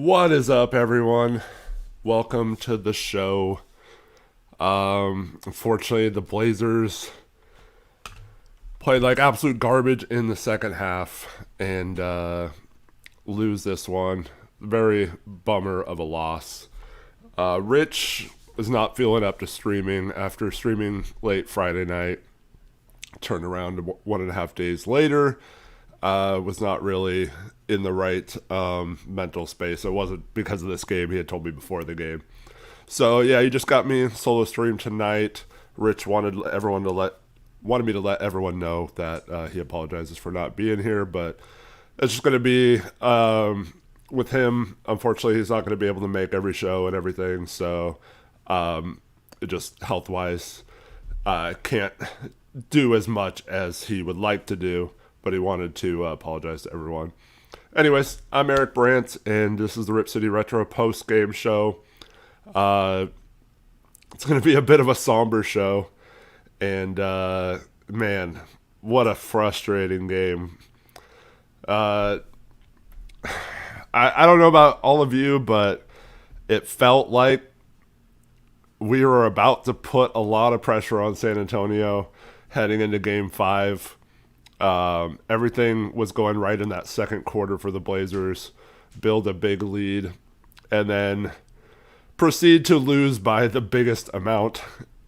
What is up, everyone? Welcome to the show. Unfortunately, the Blazers played like absolute garbage in the second half and lose this one. Very bummer of a loss. Rich was not feeling up to streaming after streaming late Friday night. Turned around 1.5 days later. Was not really in the right mental space. It wasn't because of this game. He had told me before the game. So yeah, he just got me solo stream tonight. Rich wanted me to let everyone know that he apologizes for not being here, but it's just going to be with him. Unfortunately, he's not going to be able to make every show and everything. So it just health wise, can't do as much as he would like to do. But he wanted to apologize to everyone. Anyways, I'm Eric Brandt, and this is the Rip City Retro post-game show. It's going to be a bit of a somber show. And, man, what a frustrating game. I don't know about all of you, but it felt like we were about to put a lot of pressure on San Antonio heading into Game 5. Everything was going right in that second quarter for the Blazers, build a big lead, and then proceed to lose by the biggest amount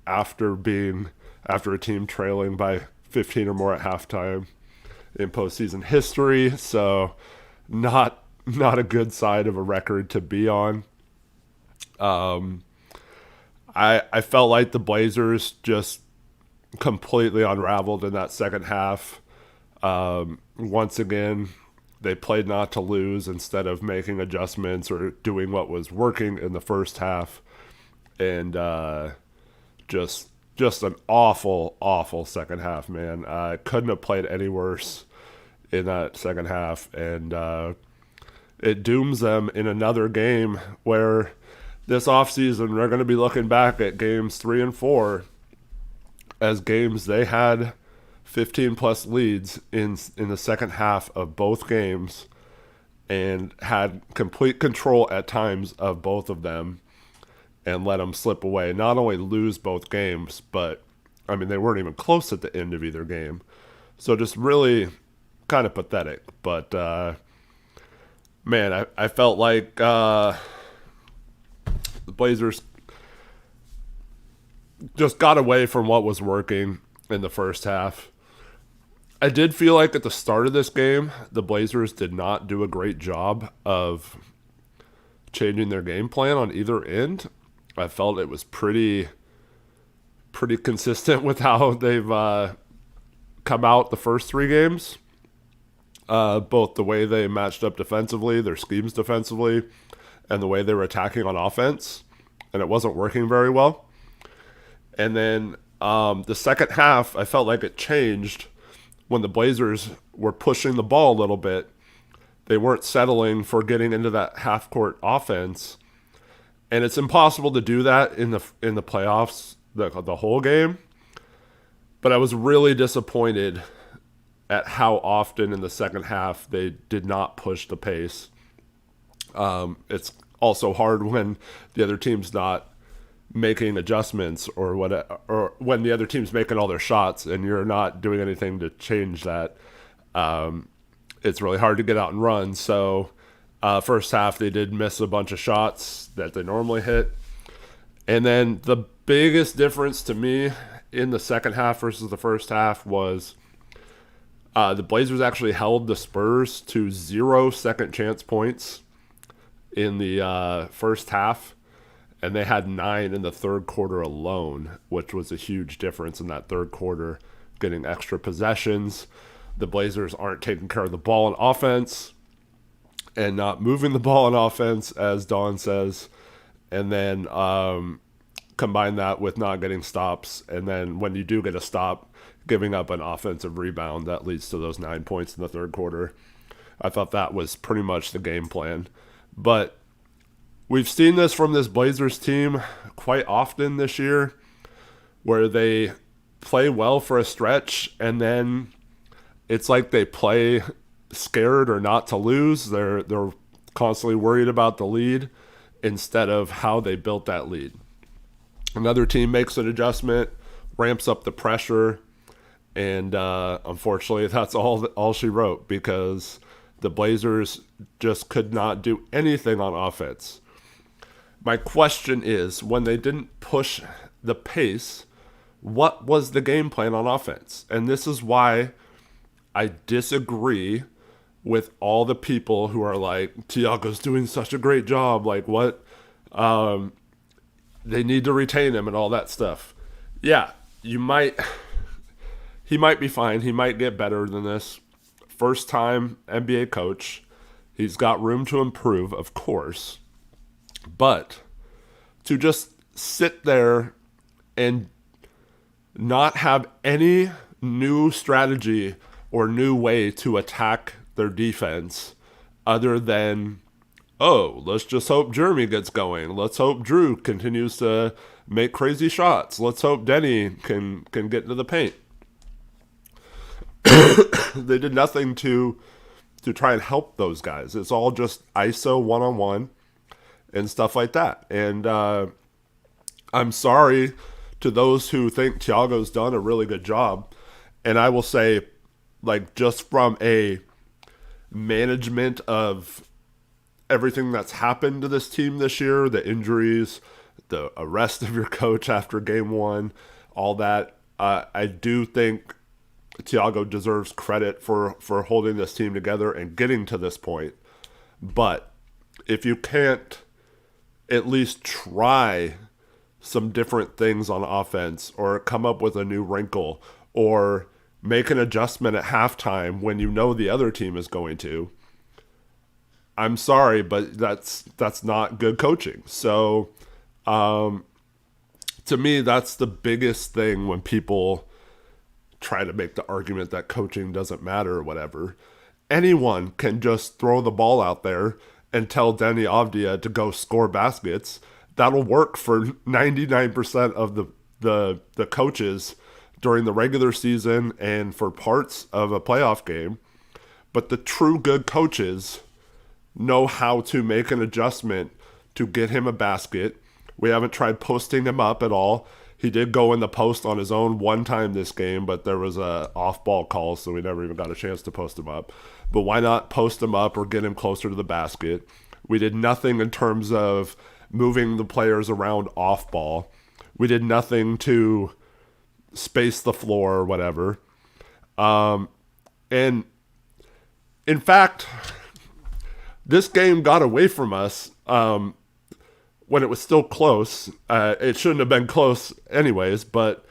after a team trailing by 15 or more at halftime in postseason history. So not a good side of a record to be on. I felt like the Blazers just completely unraveled in that second half. Once again, they played not to lose instead of making adjustments or doing what was working in the first half. And just an awful second half, man. I couldn't have played any worse in that second half. And it dooms them in another game where this offseason they're going to be looking back at games 3 and 4 as games they had 15 plus leads in the second half of both games and had complete control at times of both of them and let them slip away. Not only lose both games, but I mean, they weren't even close at the end of either game. So just really kind of pathetic. But man, I felt like the Blazers just got away from what was working in the first half. I did feel like at the start of this game, the Blazers did not do a great job of changing their game plan on either end. I felt it was pretty consistent with how they've come out the first 3 games. Both the way they matched up defensively, their schemes defensively, and the way they were attacking on offense. And it wasn't working very well. And then the second half, I felt like it changed when the Blazers were pushing the ball a little bit. They weren't settling for getting into that half-court offense. And it's impossible to do that in the playoffs, the whole game. But I was really disappointed at how often in the second half they did not push the pace. It's also hard when the other team's not making adjustments or when the other team's making all their shots and you're not doing anything to change that. It's really hard to get out and run. So first half they did miss a bunch of shots that they normally hit. And then the biggest difference to me in the second half versus the first half was the Blazers actually held the Spurs to 0 second chance points in the first half. And they had 9 in the third quarter alone, which was a huge difference in that third quarter, getting extra possessions. The Blazers aren't taking care of the ball in offense and not moving the ball in offense, as Don says. And then combine that with not getting stops. And then when you do get a stop, giving up an offensive rebound that leads to those 9 points in the third quarter. I thought that was pretty much the game plan. But we've seen this from this Blazers team quite often this year, where they play well for a stretch and then it's like they play scared or not to lose. They're constantly worried about the lead instead of how they built that lead. Another team makes an adjustment, ramps up the pressure, and unfortunately, that's all she wrote, because the Blazers just could not do anything on offense. My question is, when they didn't push the pace, what was the game plan on offense? And this is why I disagree with all the people who are like, Tiago's doing such a great job. Like, what? They need to retain him and all that stuff. Yeah, he might be fine. He might get better than this. First time NBA coach. He's got room to improve, of course. But to just sit there and not have any new strategy or new way to attack their defense other than, oh, let's just hope Jeremy gets going. Let's hope Drew continues to make crazy shots. Let's hope Denny can get into the paint. They did nothing to try and help those guys. It's all just ISO one-on-one and stuff like that. And I'm sorry to those who think Thiago's done a really good job. And I will say, like, just from a management of everything that's happened to this team this year, the injuries, the arrest of your coach after game one, all that, I do think Thiago deserves credit for holding this team together and getting to this point. But if you can't at least try some different things on offense, or come up with a new wrinkle, or make an adjustment at halftime when you know the other team is going to, I'm sorry, but that's not good coaching. So to me, that's the biggest thing when people try to make the argument that coaching doesn't matter or whatever. Anyone can just throw the ball out there and tell Denny Avdia to go score baskets. That'll work for 99% of the coaches during the regular season and for parts of a playoff game. But the true good coaches know how to make an adjustment to get him a basket. We haven't tried posting him up at all. He did go in the post on his own one time this game, but there was a off-ball call, so we never even got a chance to post him up. But why not post him up or get him closer to the basket? We did nothing in terms of moving the players around off-ball. We did nothing to space the floor or whatever. And in fact, this game got away from us when it was still close. It shouldn't have been close anyways, but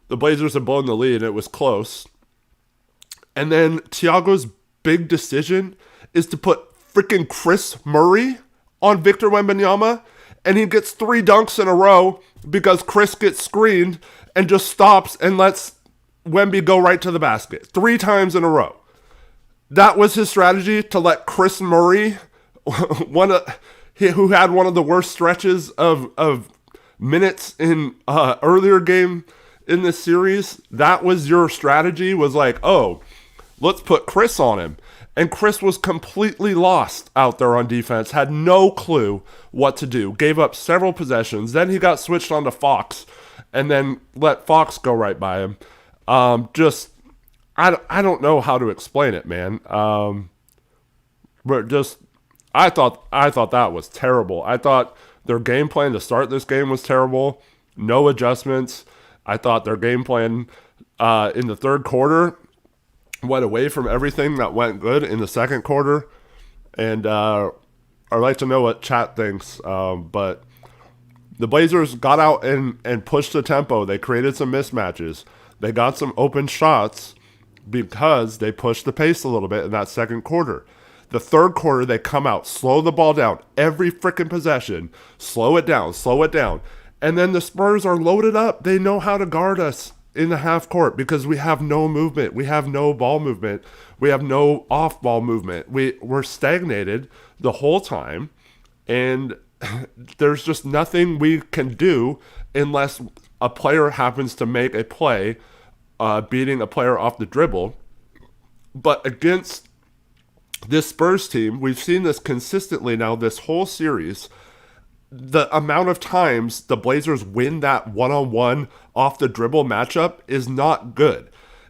the Blazers had blown the lead and it was close. And then Thiago's big decision is to put freaking Chris Murray on Victor Wembanyama, and he gets 3 dunks in a row because Chris gets screened and just stops and lets Wemby go right to the basket 3 times in a row. That was his strategy, to let Chris Murray, who had one of the worst stretches of minutes in earlier game in this series. That was your strategy, was like, oh, let's put Chris on him. And Chris was completely lost out there on defense, had no clue what to do, gave up several possessions. Then he got switched on to Fox and then let Fox go right by him. I don't know how to explain it, man. But just, I thought that was terrible. I thought their game plan to start this game was terrible. No adjustments. I thought their game plan in the third quarter went away from everything that went good in the second quarter. And I'd like to know what chat thinks. But the Blazers got out and pushed the tempo. They created some mismatches. They got some open shots because they pushed the pace a little bit in that second quarter. The third quarter, they come out, slow the ball down every freaking possession, slow it down. And then the Spurs are loaded up. They know how to guard us in the half court because we have no movement. We have no ball movement. We have no off-ball movement. We're stagnated the whole time, and there's just nothing we can do unless a player happens to make a play, beating a player off the dribble. But against This Spurs team, we've seen this consistently now this whole series. The amount of times the Blazers win that one-on-one off the dribble matchup is not good.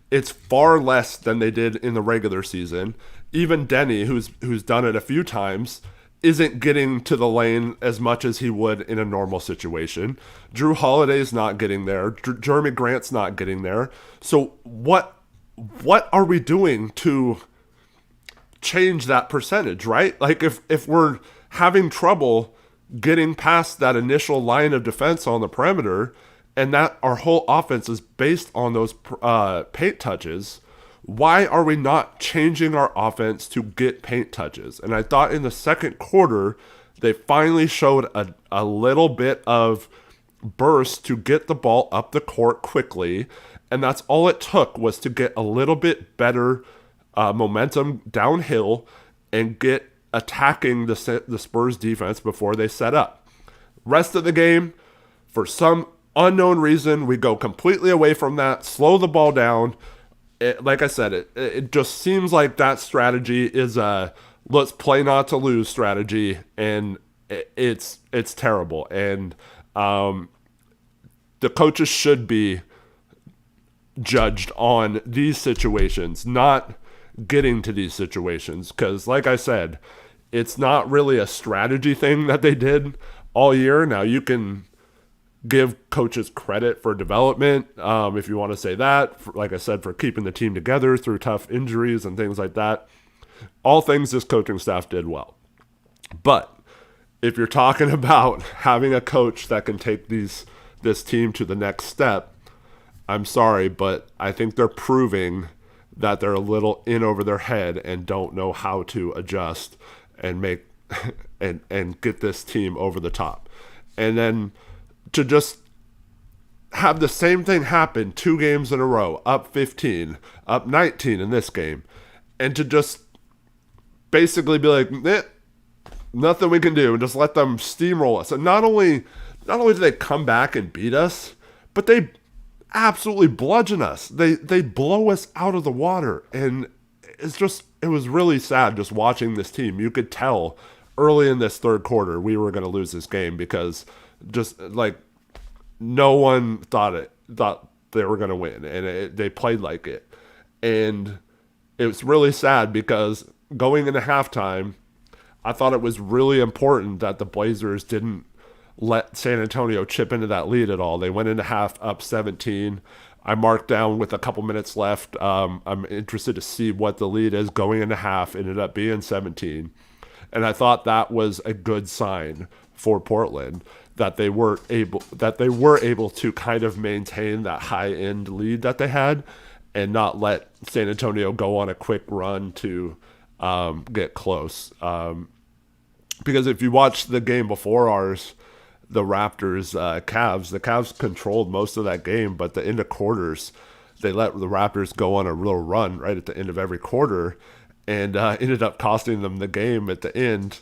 It's far less than they did in the regular season. Even Denny, who's done it a few times, isn't getting to the lane as much as he would in a normal situation. Drew Holiday's not getting there. Jeremy Grant's not getting there. So what are we doing to change that percentage, right? Like if we're having trouble getting past that initial line of defense on the perimeter, and that our whole offense is based on those paint touches, why are we not changing our offense to get paint touches? And I thought in the second quarter, they finally showed a little bit of burst to get the ball up the court quickly. And that's all it took, was to get a little bit better momentum downhill and get attacking the Spurs defense before they set up. Rest of the game, for some unknown reason, we go completely away from that, slow the ball down. Like I said, it just seems like that strategy is a let's play not to lose strategy, and it's terrible. And the coaches should be judged on these situations, not getting to these situations, because like I said, it's not really a strategy thing that they did all year. Now you can give coaches credit for development, if you want to say that, like I said, for keeping the team together through tough injuries and things like that. All things this coaching staff did well. But if you're talking about having a coach that can take this team to the next step, I'm sorry, but I think they're proving that they're a little in over their head and don't know how to adjust and make and get this team over the top. And then to just have the same thing happen 2 games in a row, up 15, up 19 in this game, and to just basically be like, nothing we can do, and just let them steamroll us. And not only do they come back and beat us, but they absolutely bludgeon us. They blow us out of the water. And it was really sad just watching this team. You could tell early in this third quarter we were going to lose this game, because just like no one thought they were going to win, and they played like it. And it was really sad, because going into halftime, I thought it was really important that the Blazers didn't let San Antonio chip into that lead at all. They went into half up 17. I marked down with a couple minutes left. I'm interested to see what the lead is going into half. It ended up being 17. And I thought that was a good sign for Portland, that they were able to kind of maintain that high end lead that they had and not let San Antonio go on a quick run to get close. Because if you watch the game before ours, the Raptors, Cavs, the Cavs controlled most of that game, but the end of quarters, they let the Raptors go on a real run right at the end of every quarter, and ended up costing them the game at the end.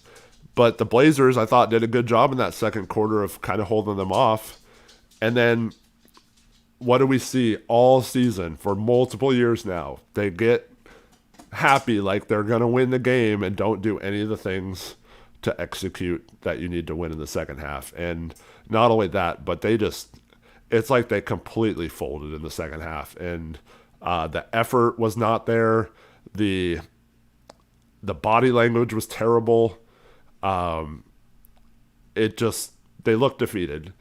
But the Blazers, I thought, did a good job in that second quarter of kind of holding them off. And then what do we see all season for multiple years now? They get happy like they're going to win the game and don't do any of the things to execute that you need to win in the second half. And not only that, but it's like they completely folded in the second half. And the effort was not there. The body language was terrible. They looked defeated,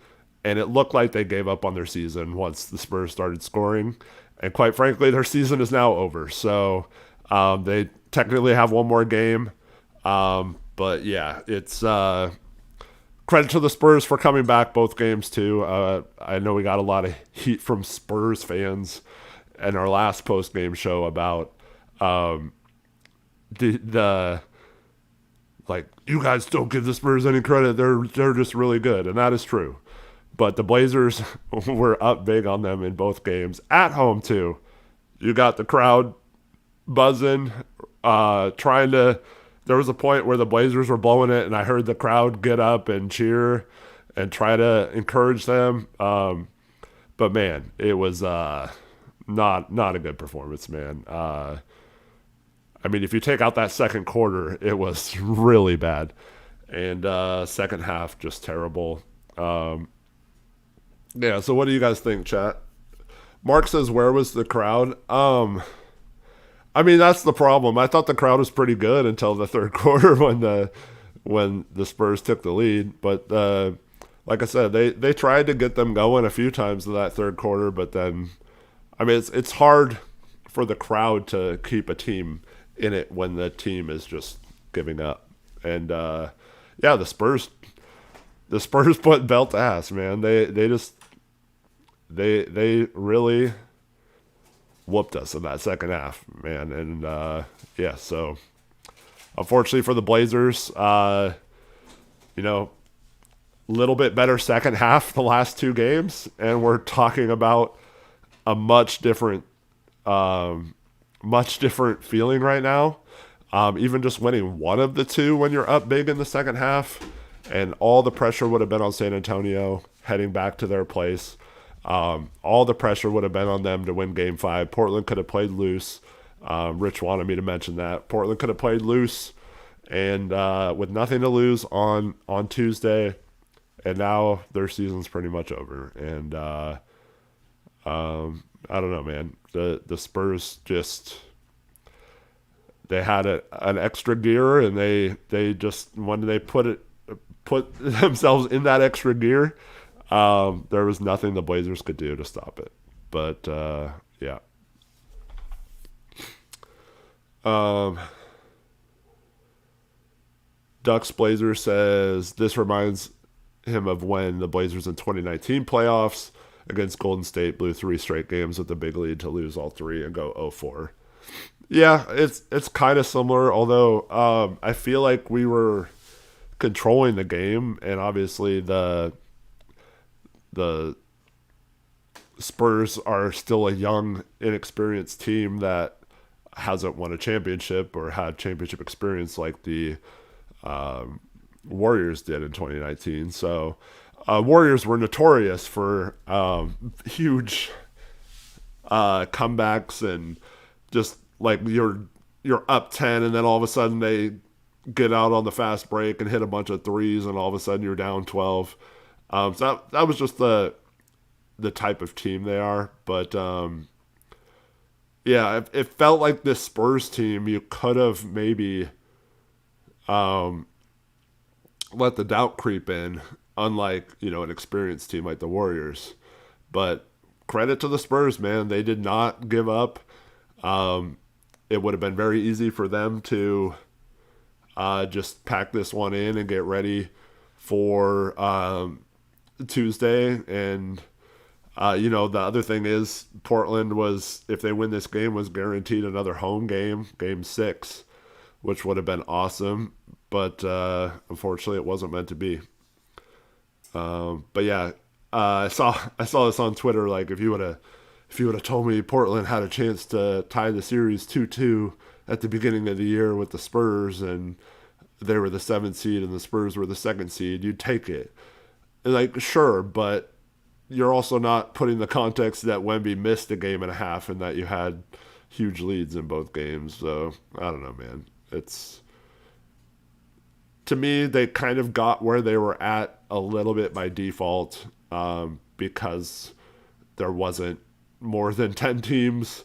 and it looked like they gave up on their season once the Spurs started scoring. And quite frankly, their season is now over. So they technically have one more game. But yeah, it's credit to the Spurs for coming back both games too. I know we got a lot of heat from Spurs fans in our last post-game show about the like, you guys don't give the Spurs any credit. They're just really good, and that is true. But the Blazers were up big on them in both games. At home too. You got the crowd buzzing, trying to. There was a point where the Blazers were blowing it, and I heard the crowd get up and cheer and try to encourage them. But man, it was not a good performance, man. I mean, if you take out that second quarter, it was really bad. And second half, just terrible. Yeah, so what do you guys think, chat? Mark says, where was the crowd? I mean, that's the problem. I thought the crowd was pretty good until the third quarter when the Spurs took the lead. But like I said, they tried to get them going a few times in that third quarter, but then, I mean, it's hard for the crowd to keep a team in it when the team is just giving up. And yeah, the Spurs put belt ass, man. They really whooped us in that second half, man. And yeah, so unfortunately for the Blazers, you know, little bit better second half the last two games, and we're talking about a much different feeling right now. Even just winning one of the two when you're up big in the second half, and all the pressure would have been on San Antonio heading back to their place. All the pressure would have been on them to win Game 5. Portland could have played loose. Rich wanted me to mention that. Portland could have played loose and with nothing to lose on Tuesday, and now their season's pretty much over. And I don't know, man. The Spurs just, they had an extra gear, and they just, when they put themselves in that extra gear, there was nothing the Blazers could do to stop it. But yeah. Ducks Blazer says this reminds him of when the Blazers in 2019 playoffs against Golden State blew 3 straight games with the big lead to lose all 3 and go 0-4. Yeah, it's kind of similar, although I feel like we were controlling the game, and obviously the Spurs are still a young, inexperienced team that hasn't won a championship or had championship experience like the Warriors did in 2019. So Warriors were notorious for huge comebacks, and just like you're up 10 and then all of a sudden they get out on the fast break and hit a bunch of threes, and all of a sudden you're down 12. So that was just the type of team they are. But yeah, it felt like this Spurs team, you could have maybe let the doubt creep in, unlike, an experienced team like the Warriors. But credit to the Spurs, man. They did not give up. It would have been very easy for them to just pack this one in and get ready for Tuesday. And the other thing is, Portland was, if they win this game, was guaranteed another home game, Game 6, which would have been awesome. But unfortunately, it wasn't meant to be. But yeah, I saw this on Twitter. Like, if you would have told me Portland had a chance to tie the series 2-2 at the beginning of the year with the Spurs, and they were the 7th seed and the Spurs were the 2nd seed, you'd take it. And like, sure, but you're also not putting the context that Wemby missed a game and a half and that you had huge leads in both games. So I don't know, man. To me, they kind of got where they were at a little bit by default, because there wasn't more than 10 teams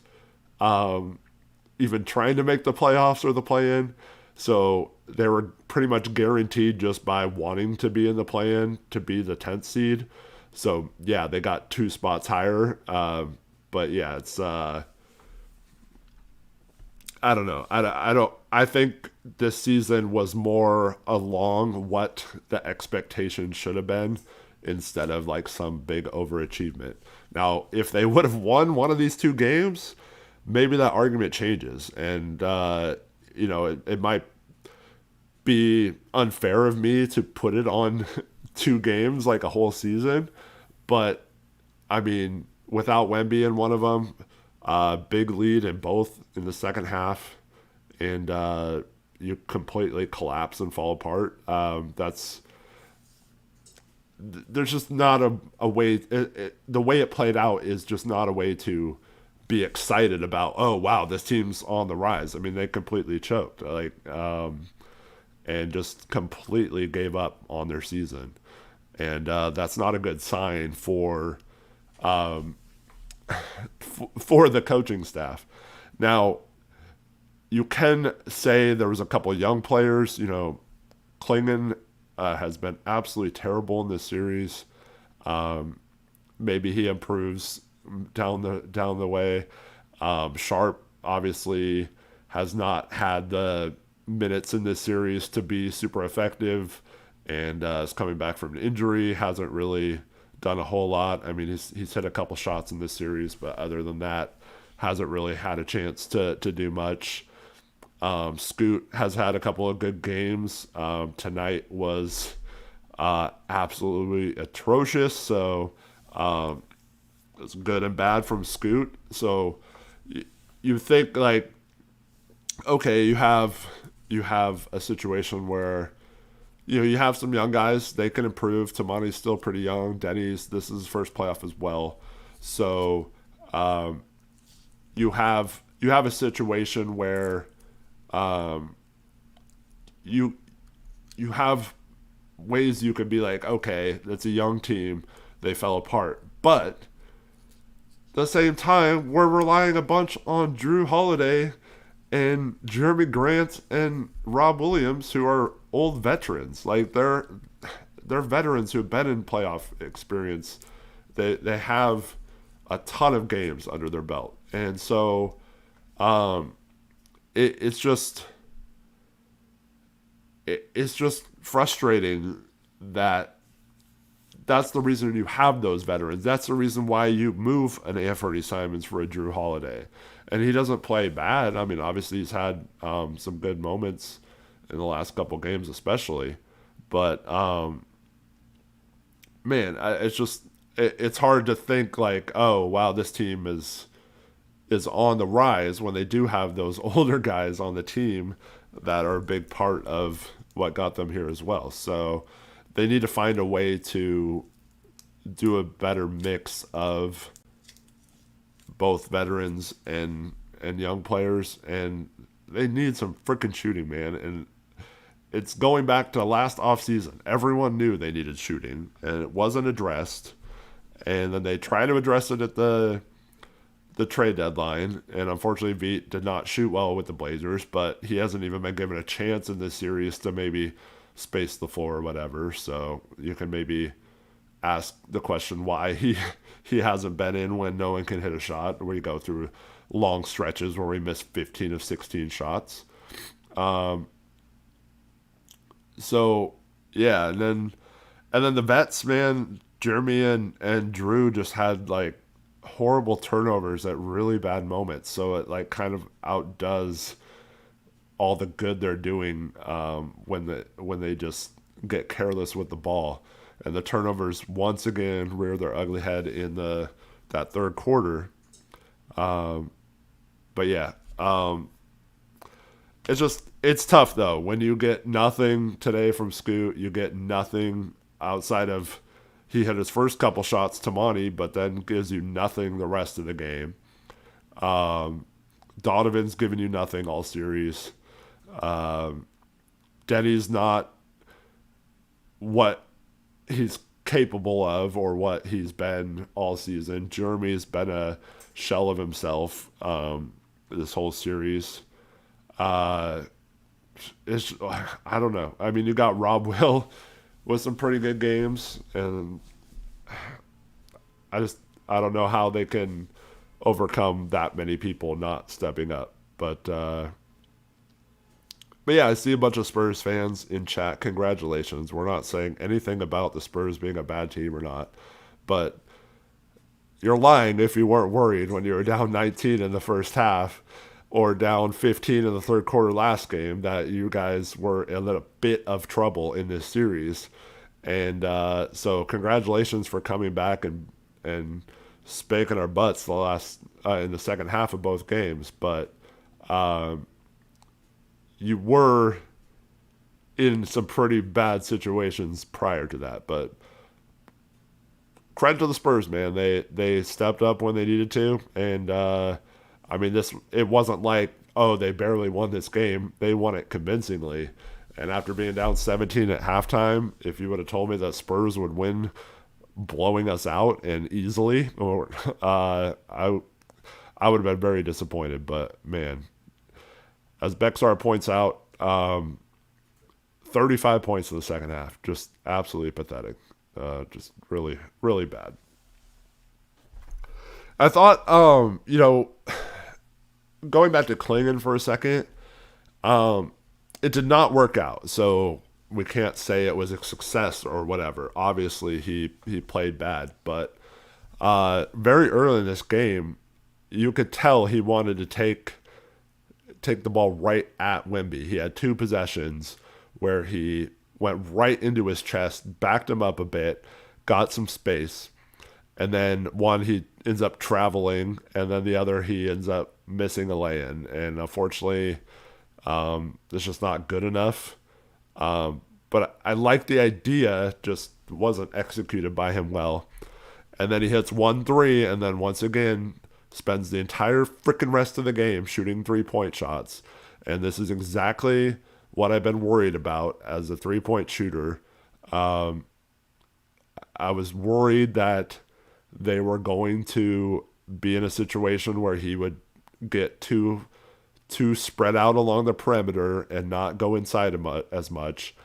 even trying to make the playoffs or the play-in. So they were pretty much guaranteed just by wanting to be in the play-in to be the 10th seed. So yeah, they got 2 spots higher. But yeah, it's I don't know. I think this season was more along what the expectation should have been, instead of like some big overachievement. Now, if they would have won one of these 2 games, maybe that argument changes. And, it might be unfair of me to put it on 2 games like a whole season. But, I mean, without Wemby in one of them, big lead in both in the second half, and you completely collapse and fall apart. There's just not a way. The way it played out is just not a way to be excited about, oh wow, this team's on the rise. I mean, they completely choked, and just completely gave up on their season, and that's not a good sign for the coaching staff. Now, you can say there was a couple of young players. Klingan has been absolutely terrible in this series. Maybe he improves down the way. Sharp obviously has not had the minutes in this series to be super effective, and is coming back from an injury. Hasn't really done a whole lot. I mean, he's hit a couple shots in this series, but other than that, hasn't really had a chance to do much. Scoot has had a couple of good games. Tonight was absolutely atrocious. So it's good and bad from Scoot. So you think like, okay, you have a situation where you have some young guys, they can improve. Tamani's still pretty young. Denny's, this is his first playoff as well. So you have a situation where you have ways you could be like, okay, that's a young team, they fell apart. But at the same time, we're relying a bunch on Drew Holiday and Jeremy Grant and Rob Williams, who are old veterans. Like they're veterans who have been in playoff experience. They have a ton of games under their belt, and so it's just frustrating that that's the reason you have those veterans. That's the reason why you move an Anthony Simons for a Drew Holiday. And he doesn't play bad. I mean, obviously he's had some good moments in the last couple games especially. But, man, it's hard to think like, oh, wow, this team is on the rise when they do have those older guys on the team that are a big part of what got them here as well. So they need to find a way to do a better mix of both veterans and young players, and they need some freaking shooting, man. And it's going back to last offseason. Everyone knew they needed shooting, and it wasn't addressed. And then they tried to address it at the trade deadline, and unfortunately Veit did not shoot well with the Blazers, but he hasn't even been given a chance in this series to maybe space the floor or whatever. So you can maybe ask the question why he hasn't been in when no one can hit a shot, where you go through long stretches where we miss 15 of 16 shots. So yeah, and then the vets, man, Jeremy and Drew just had like horrible turnovers at really bad moments. So it like kind of outdoes all the good they're doing when they just get careless with the ball. And the turnovers once again rear their ugly head in that third quarter. But yeah, it's tough though when you get nothing today from Scoot. You get nothing outside of he had his first couple shots to Monty, but then gives you nothing the rest of the game. Donovan's giving you nothing all series. Denny's not what he's capable of or what he's been all season. Jeremy's been a shell of himself this whole series. I don't know. I mean, you got Rob Will with some pretty good games, and I don't know how they can overcome that many people not stepping up. But yeah, I see a bunch of Spurs fans in chat. Congratulations. We're not saying anything about the Spurs being a bad team or not, but you're lying if you weren't worried when you were down 19 in the first half or down 15 in the third quarter last game that you guys were in a bit of trouble in this series. And so congratulations for coming back and spanking our butts the last in the second half of both games. But you were in some pretty bad situations prior to that. But credit to the Spurs, man. They stepped up when they needed to, and I mean, it wasn't like, oh, they barely won this game. They won it convincingly. And after being down 17 at halftime, if you would have told me that Spurs would win blowing us out and easily, or I would have been very disappointed. But man, as Bexar points out, 35 points in the second half, just absolutely pathetic. Just really, really bad. I thought, going back to Klingan for a second, it did not work out. So we can't say it was a success or whatever. Obviously, he played bad, but very early in this game, you could tell he wanted to take the ball right at Wemby. He had two possessions where he went right into his chest, backed him up a bit, got some space, and then one he ends up traveling, and then the other he ends up missing a lay-in. And unfortunately, it's just not good enough. But I like the idea, just wasn't executed by him well. And then he hits 1-3, and then once again spends the entire freaking rest of the game shooting 3-point shots. And this is exactly what I've been worried about as a 3-point shooter. I was worried that they were going to be in a situation where he would get too spread out along the perimeter and not go inside as much.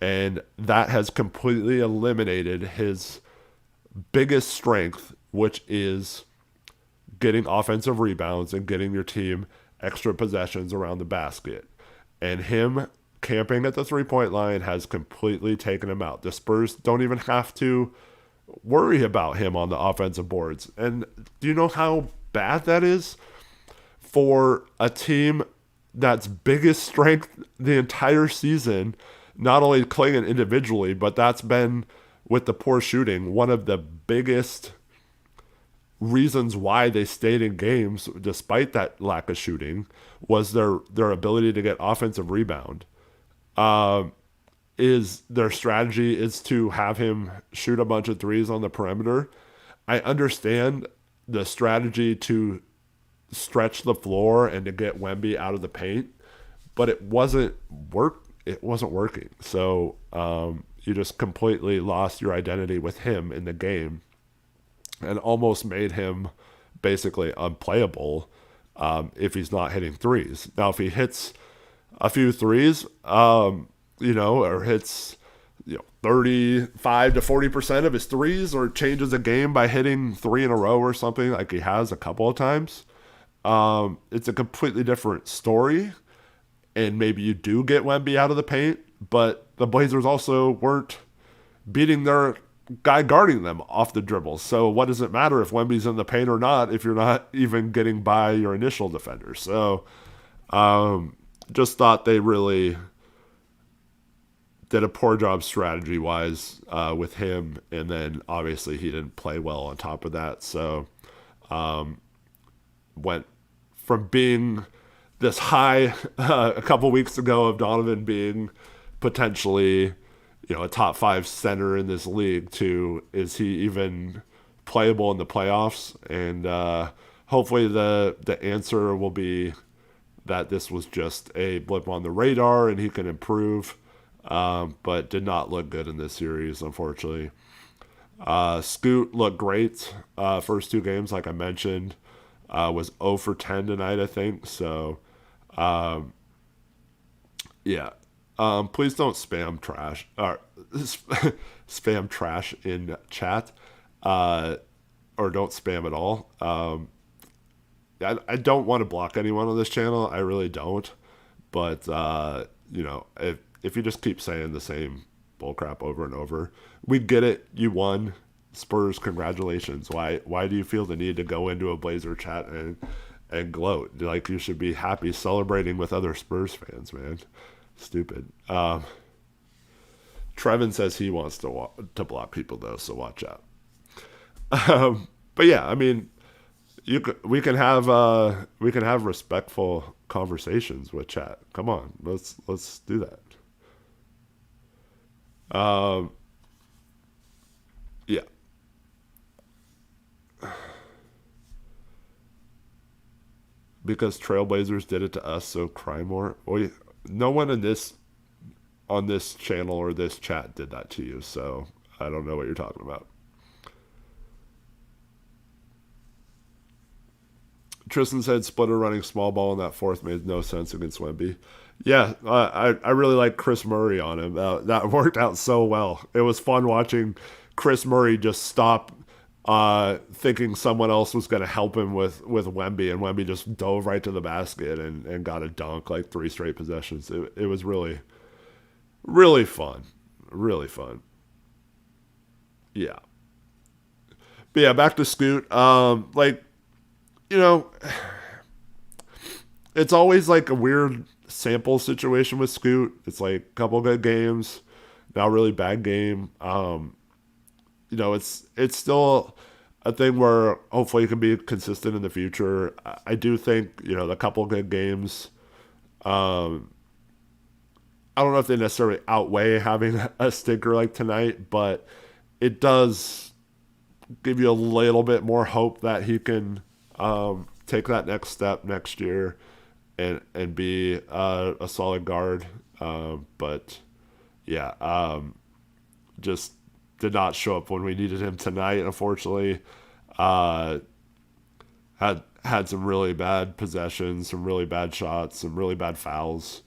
And that has completely eliminated his biggest strength, which is getting offensive rebounds and getting your team extra possessions around the basket. And him camping at the 3-point line has completely taken him out. The Spurs don't even have to worry about him on the offensive boards. And do you know how bad that is for a team that's biggest strength the entire season? Not only Klingan individually, but that's been, with the poor shooting, one of the biggest reasons why they stayed in games despite that lack of shooting was their ability to get offensive rebound. Is their strategy is to have him shoot a bunch of threes on the perimeter. I understand the strategy to stretch the floor and to get Wemby out of the paint, but it wasn't working. So you just completely lost your identity with him in the game and almost made him basically unplayable if he's not hitting threes. Now, if he hits a few threes, or hits 35 to 40% of his threes, or changes a game by hitting 3 in a row or something like he has a couple of times, it's a completely different story. And maybe you do get Wemby out of the paint, but the Blazers also weren't beating their guy guarding them off the dribble. So what does it matter if Wemby's in the paint or not if you're not even getting by your initial defender? So just thought they really did a poor job strategy-wise with him, and then obviously he didn't play well on top of that. So went from being this high a couple weeks ago of Donovan being potentially, a top 5 center in this league to, is he even playable in the playoffs? And hopefully the answer will be that this was just a blip on the radar and he can improve, but did not look good in this series, unfortunately. Scoot looked great first 2 games, like I mentioned. Was 0 for 10 tonight, I think. So, yeah. Please don't spam trash or spam trash in chat, or don't spam at all. I don't want to block anyone on this channel. I really don't. But if you just keep saying the same bullcrap over and over, we get it. You won. Spurs, congratulations. Why do you feel the need to go into a Blazer chat and gloat? Like, you should be happy celebrating with other Spurs fans, man. Stupid. Trevin says he wants to block people though, so watch out. But yeah, I mean, we can have respectful conversations with chat. Come on, let's do that. Yeah. because Trailblazers did it to us, so cry more. Well, no one in this on this channel or this chat did that to you, so I don't know what you're talking about. Tristan said Splitter running small ball in that fourth made no sense against Wemby. Yeah, I really like Chris Murray on him. That worked out so well. It was fun watching Chris Murray just stop thinking someone else was going to help him with Wemby, and Wemby just dove right to the basket and got a dunk like 3 straight possessions. It was really, really fun. Really fun. Yeah. But yeah, back to Scoot. Like, you know, it's always like a weird sample situation with Scoot. It's like a couple good games, now really bad game. You know, it's still a thing where hopefully it can be consistent in the future. I do think, you know, the couple good games, I don't know if they necessarily outweigh having a stinker like tonight, but it does give you a little bit more hope that he can take that next step next year and be a solid guard. But yeah, just did not show up when we needed him tonight. Unfortunately, had some really bad possessions, some really bad shots, some really bad fouls,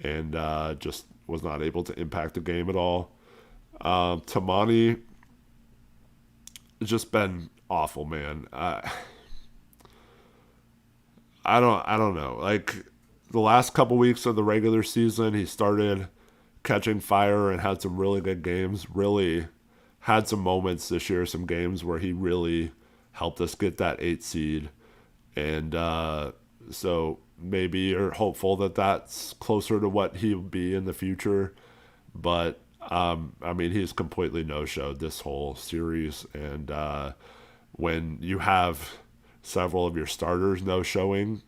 and just was not able to impact the game at all. Tamani has just been awful, man. I don't know. Like the last couple weeks of the regular season, he started catching fire and had some really good games. Really had some moments this year, some games where he really helped us get that 8 seed. And so maybe you're hopeful that that's closer to what he'll be in the future. But I mean, he's completely no-showed this whole series. And when you have several of your starters no-showing,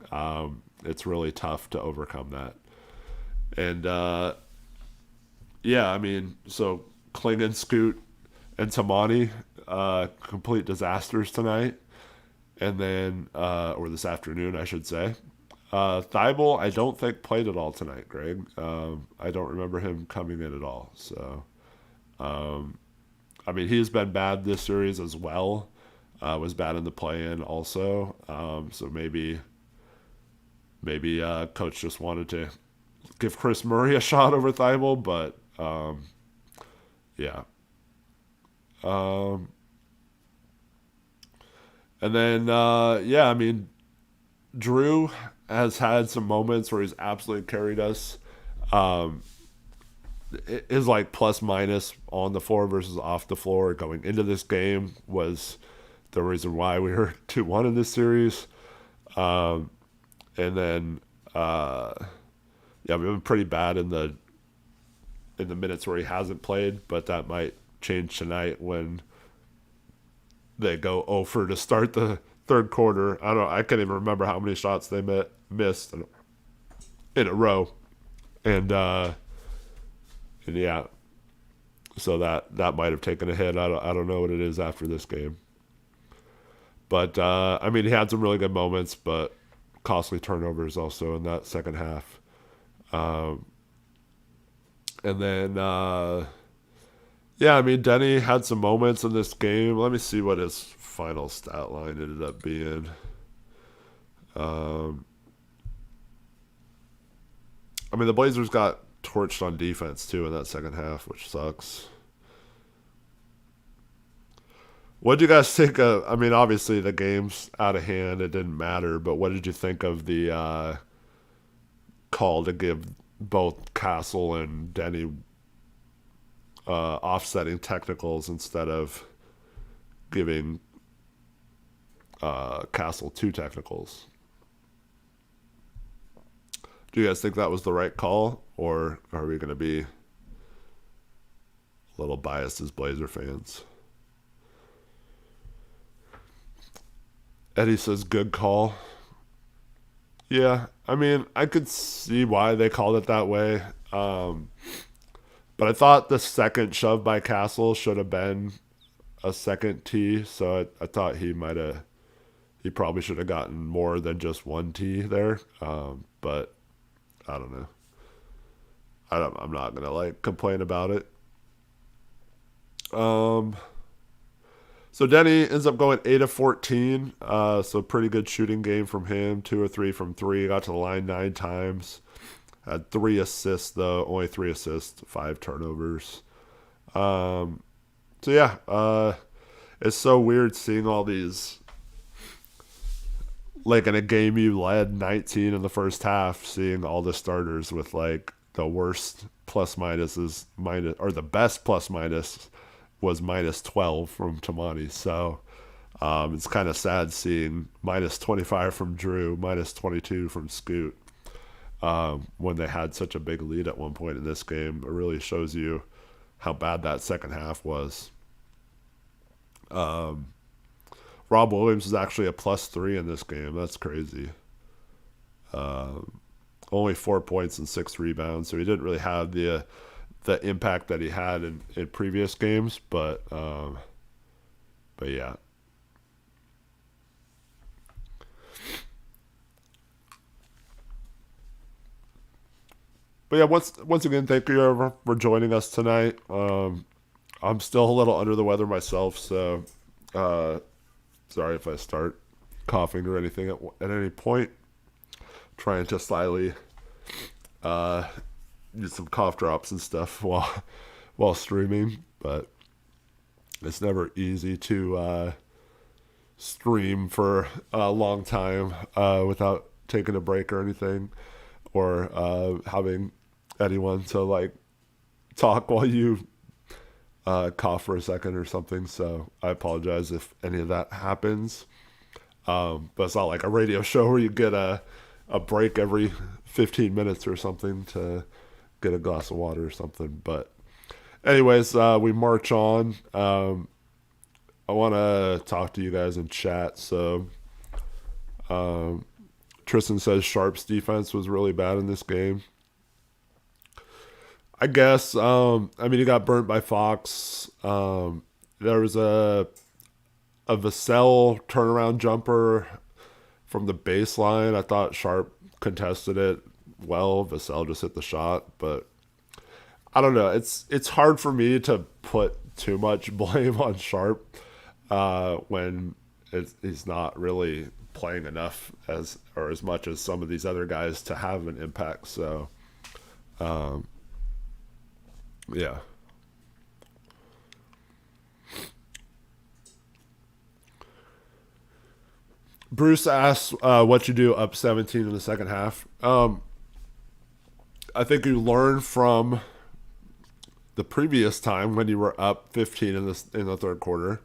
it's really tough to overcome that. And yeah, I mean, so Klingan, Scoot, and Tamani, complete disasters tonight. And then, or this afternoon, I should say. Thibault, I don't think played at all tonight, Greg. I don't remember him coming in at all. So, I mean, he's been bad this series as well. Was bad in the play-in also. So maybe coach just wanted to give Chris Murray a shot over Thibault, but yeah. And then, yeah, I mean, Drew has had some moments where he's absolutely carried us. His like plus minus on the floor versus off the floor going into this game was the reason why we were 2-1 in this series. And then, yeah, we've been pretty bad in the minutes where he hasn't played, but that might change tonight when they go 0 to start the third quarter. I can't even remember how many shots they missed in a row. And yeah, so that might have taken a hit. I don't know what it is after this game. But I mean, he had some really good moments, but costly turnovers also in that second half. And then yeah, I mean, Denny had some moments in this game. Let me see what his final stat line ended up being. I mean, the Blazers got torched on defense, too, in that second half, which sucks. What did you guys think of, I mean, obviously the game's out of hand. It didn't matter, but what did you think of the call to give both Castle and Denny offsetting technicals instead of giving Castle 2 technicals? Do you guys think that was the right call, or are we going to be a little biased as Blazer fans? Eddie says good call. Yeah, I mean, I could see why they called it that way. But I thought the second shove by Castle should have been a second tee, so I thought he might have he probably should have gotten more than just one tee there. But I don't know. I'm not gonna like complain about it. Um, so Denny ends up going 8 of 14. So pretty good shooting game from him. 2 or 3 from three. Got to the line 9 times. Had 3 assists though. Only 3 assists, 5 turnovers. So yeah, it's so weird seeing all these, like in a game you led 19 in the first half, seeing all the starters with like the worst plus minuses minus, or the best plus minus was -12 from Tamani. So it's kind of sad seeing -25 from Drew, -22 from Scoot, when they had such a big lead at one point in this game. It really shows you how bad that second half was. Rob Williams is actually a +3 in this game. That's crazy. Only 4 points and 6 rebounds, so he didn't really have the impact that he had in previous games. But yeah. But yeah, once again, thank you for joining us tonight. I'm still a little under the weather myself, so sorry if I start coughing or anything at any point. Trying to slyly use some cough drops and stuff while streaming, but it's never easy to stream for a long time without taking a break or anything, or having anyone to like talk while you cough for a second or something. So I apologize if any of that happens. But it's not like a radio show where you get a break every 15 minutes or something to get a glass of water or something. But anyways, we march on. I want to talk to you guys in chat. So Tristan says Sharp's defense was really bad in this game. I guess. I mean, he got burnt by Fox. There was a Vassell turnaround jumper from the baseline. I thought Sharp contested it well. Vassell just hit the shot, but I don't know. It's hard for me to put too much blame on Sharp when he's not really playing enough as much as some of these other guys to have an impact. So, yeah. Bruce asks what you do up 17 in the second half. I think you learn from the previous time when you were up 15 in the third quarter,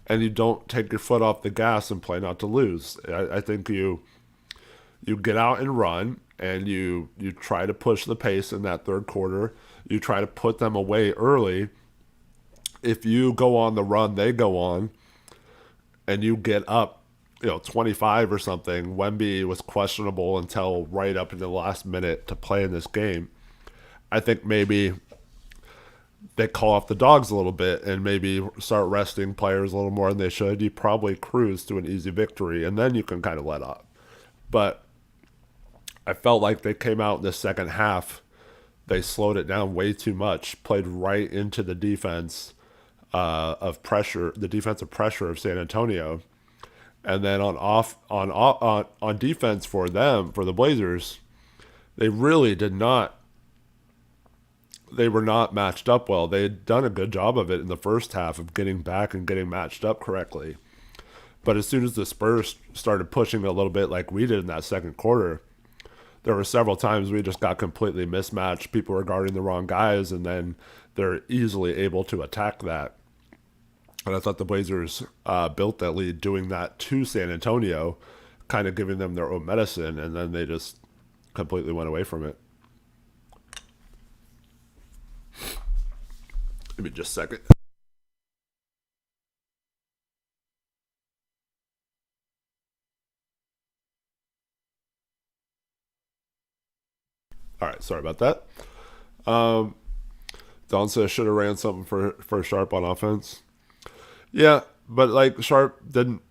and you don't take your foot off the gas and play not to lose. I think you get out and run, and you try to push the pace in that third quarter. You try to put them away early. If you go on the run they go on, and you get up 25 or something. Wemby was questionable until right up in the last minute to play in this game. I think maybe they call off the dogs a little bit and maybe start resting players a little more than they should. You probably cruise to an easy victory, and then you can kind of let up. But I felt like they came out in the second half. They slowed it down way too much, played right into the defense of pressure, the defensive pressure of San Antonio. And then on defense for the Blazers, they really did not. They were not matched up well. They had done a good job of it in the first half of getting back and getting matched up correctly. But as soon as the Spurs started pushing a little bit like we did in that second quarter, there were several times we just got completely mismatched. People were guarding the wrong guys, and then they're easily able to attack that. And I thought the Blazers built that lead doing that to San Antonio, kind of giving them their own medicine, and then they just completely went away from it. Give me just a second. All right, sorry about that. Don says should have ran something for Sharp on offense. Yeah, but like Sharp didn't.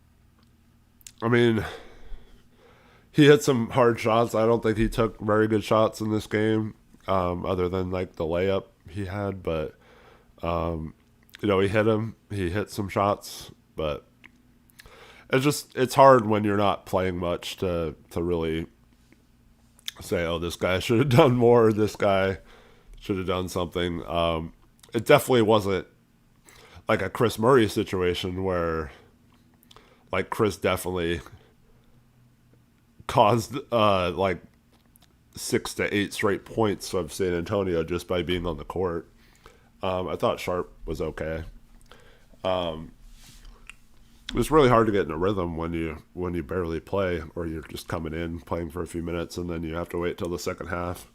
I mean, he hit some hard shots. I don't think he took very good shots in this game, other than like the layup he had. But he hit him. He hit some shots, but it's hard when you're not playing much to really say, oh, this guy should have done more. Or this guy should have done something. It definitely wasn't like a Chris Murray situation where like Chris definitely caused like 6 to 8 straight points of San Antonio just by being on the court. I thought Sharp was okay. It's really hard to get in a rhythm when you barely play or you're just coming in playing for a few minutes and then you have to wait till the second half.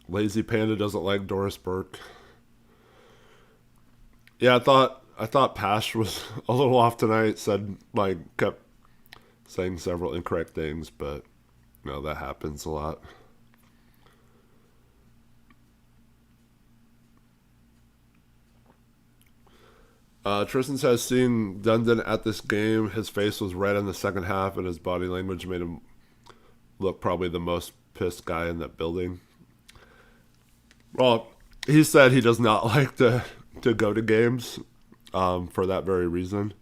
Lazy Panda doesn't like Doris Burke. Yeah, I thought Pash was a little off tonight. Kept saying several incorrect things, but that happens a lot. Tristan says, seeing Dundan at this game, his face was red in the second half, and his body language made him look probably the most pissed guy in that building. Well, he said he does not like to go to games for that very reason,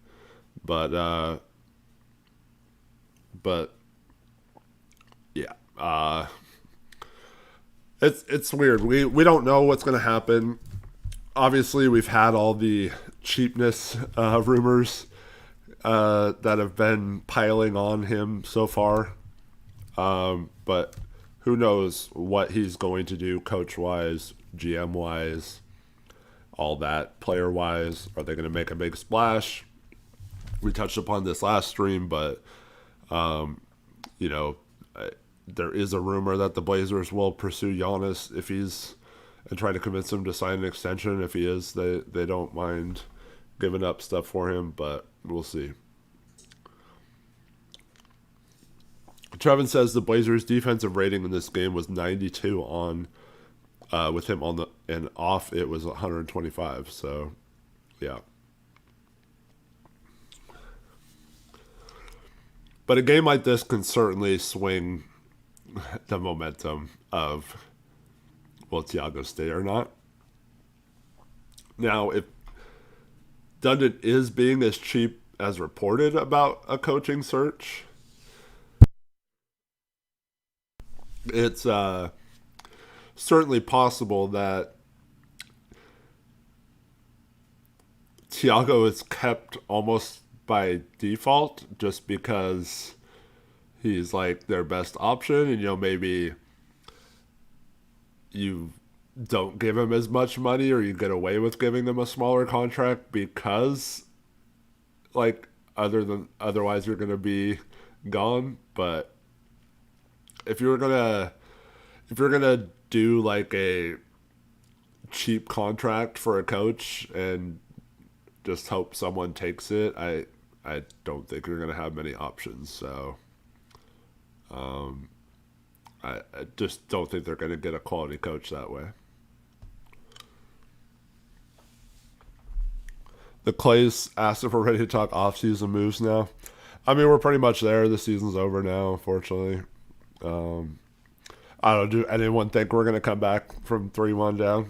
but but yeah, it's weird. We don't know what's going to happen. Obviously, we've had all the cheapness rumors that have been piling on him so far, but who knows what he's going to do coach wise, GM wise, all that player wise. Are they going to make a big splash? We touched upon this last stream, but you know, there is a rumor that the Blazers will pursue Giannis if he's and try to convince him to sign an extension. If he is, they don't mind giving up stuff for him, but we'll see. Trevin says the Blazers' defensive rating in this game was 92 on, with him on the and off it was 125. So, yeah. But a game like this can certainly swing the momentum of will Thiago stay or not. Now, if Dundan is being as cheap as reported about a coaching search, it's certainly possible that Thiago is kept almost by default just because he's like their best option, and maybe you don't give him as much money or you get away with giving them a smaller contract because otherwise you're gonna be gone. But if you're gonna do like a cheap contract for a coach and just hope someone takes it, I don't think you're gonna have many options. So I just don't think they're gonna get a quality coach that way. The Clays asked if we're ready to talk off-season moves now. I mean, we're pretty much there. The season's over now, unfortunately. I don't know. Do anyone think we're going to come back from 3-1 down?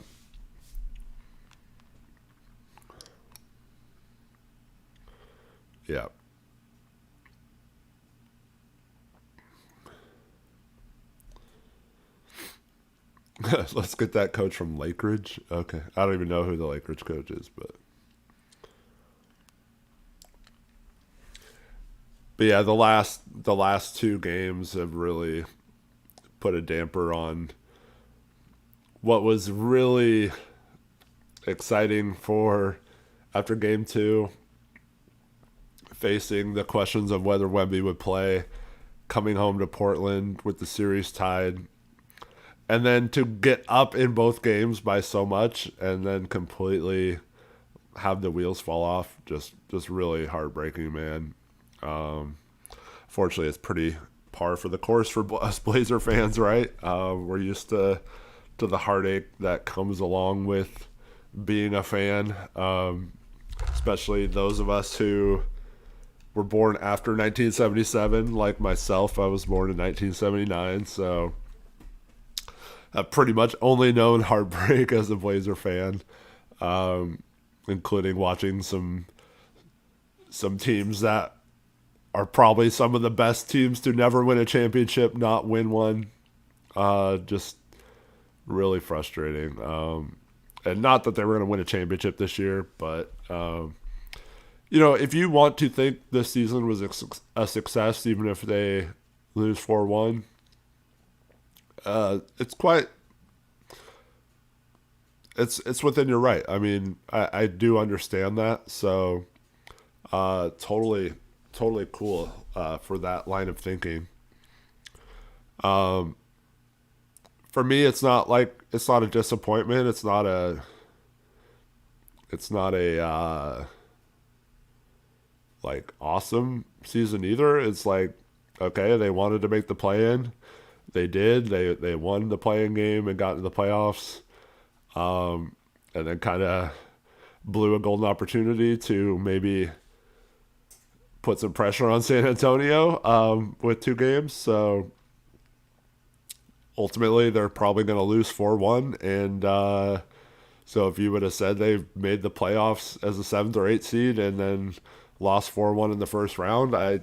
Yeah. Let's get that coach from Lakeridge. Okay. I don't even know who the Lakeridge coach is, but yeah, the last two games have really put a damper on what was really exciting for after game 2, facing the questions of whether Wemby would play, coming home to Portland with the series tied, and then to get up in both games by so much and then completely have the wheels fall off. Just really heartbreaking, man. Fortunately, it's par for the course for us Blazer fans, right? We're used to the heartache that comes along with being a fan, especially those of us who were born after 1977, like myself. I was born in 1979, so I've pretty much only known Heartbreak as a Blazer fan, including watching some teams that are probably some of the best teams to never win a championship, not win one. Just really frustrating. And not that they were going to win a championship this year, but if you want to think this season was a success, even if they lose 4-1, it's within your right. I mean, I do understand that, so totally cool for that line of thinking. For me, it's not a disappointment. It's not a like awesome season either. It's like, okay, they wanted to make the play-in. They did. They won the play-in game and got into the playoffs. And then kind of blew a golden opportunity to maybe put some pressure on San Antonio with 2 games. So ultimately, they're probably going to lose 4-1. And so if you would have said they made the playoffs as a 7th or 8th seed and then lost 4-1 in the first round, I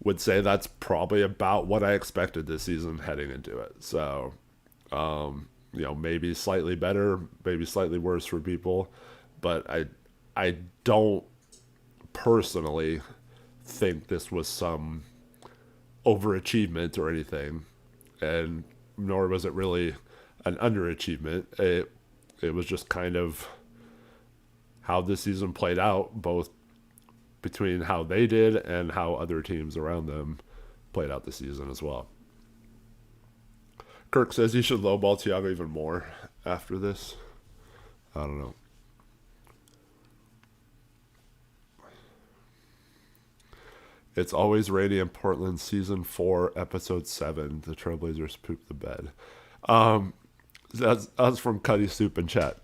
would say that's probably about what I expected this season heading into it. So, maybe slightly better, maybe slightly worse for people. But I don't personally think this was some overachievement or anything. And nor was it really an underachievement. It was just kind of how this season played out, both between how they did and how other teams around them played out the season as well. Kirk says he should lowball Thiago even more after this. I don't know. It's always rainy in Portland, season 4, episode 7. The Trailblazers poop the bed. That's from Cuddy Soup in chat.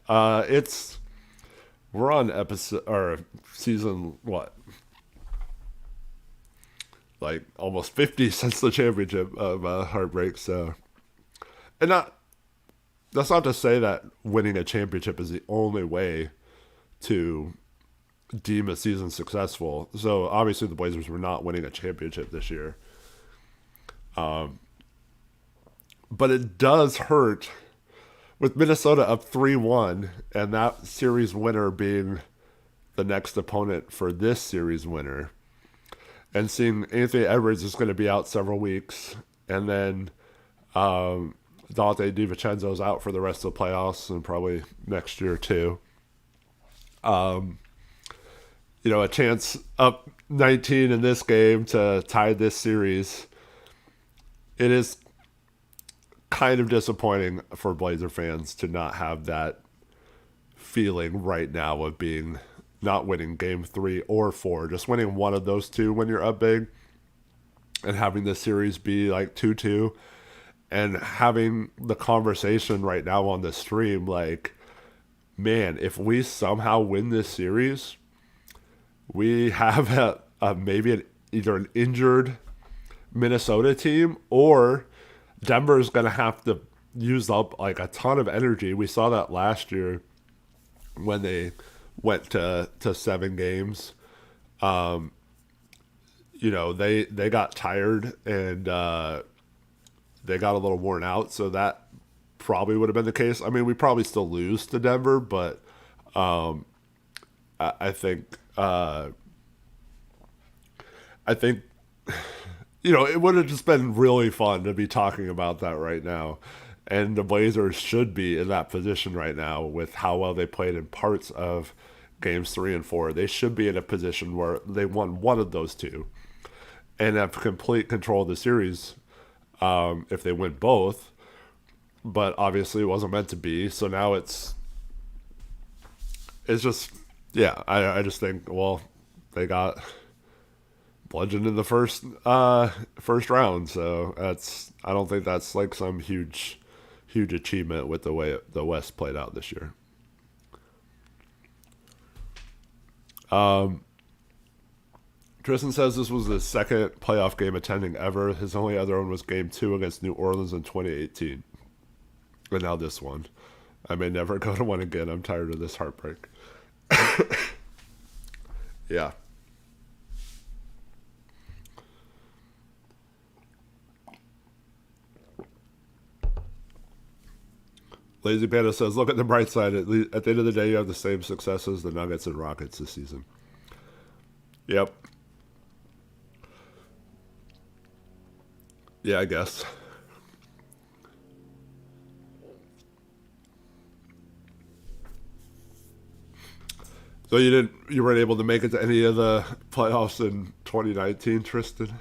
We're on episode or season what? Like almost 50 since the championship of Heartbreak. So, and that's not to say that winning a championship is the only way to deem a season successful. So obviously the Blazers were not winning a championship this year. But it does hurt with Minnesota up 3-1 and that series winner being the next opponent for this series winner. And seeing Anthony Edwards is going to be out several weeks. And then Dante DiVincenzo's out for the rest of the playoffs and probably next year too. A chance up 19 in this game to tie this series. It is kind of disappointing for Blazer fans to not have that feeling right now of not winning game 3 or 4, just winning one of those two when you're up big and having the series be like 2-2 and having the conversation right now on the stream like, man, if we somehow win this series, we have maybe either an injured Minnesota team or Denver's going to have to use up like a ton of energy. We saw that last year when they went to 7 games. They got tired and they got a little worn out. So that probably would have been the case. I mean, we probably still lose to Denver, but I think it would have just been really fun to be talking about that right now. And the Blazers should be in that position right now with how well they played in parts of games 3 and 4. They should be in a position where they won one of those two and have complete control of the series if they win both. But obviously it wasn't meant to be. So now it's just, yeah, I just think, well, they got bludgeoned in the first round. So I don't think that's like some huge achievement with the way the West played out this year. Tristan says this was his second playoff game attending ever. His only other one was Game 2 against New Orleans in 2018. And now this one. I may never go to one again. I'm tired of this heartbreak. Yeah. Lazy Panda says, look at the bright side. At the end of the day, you have the same success as the Nuggets and Rockets this season. Yep. Yeah, I guess. So you weren't able to make it to any of the playoffs in 2019, Tristan?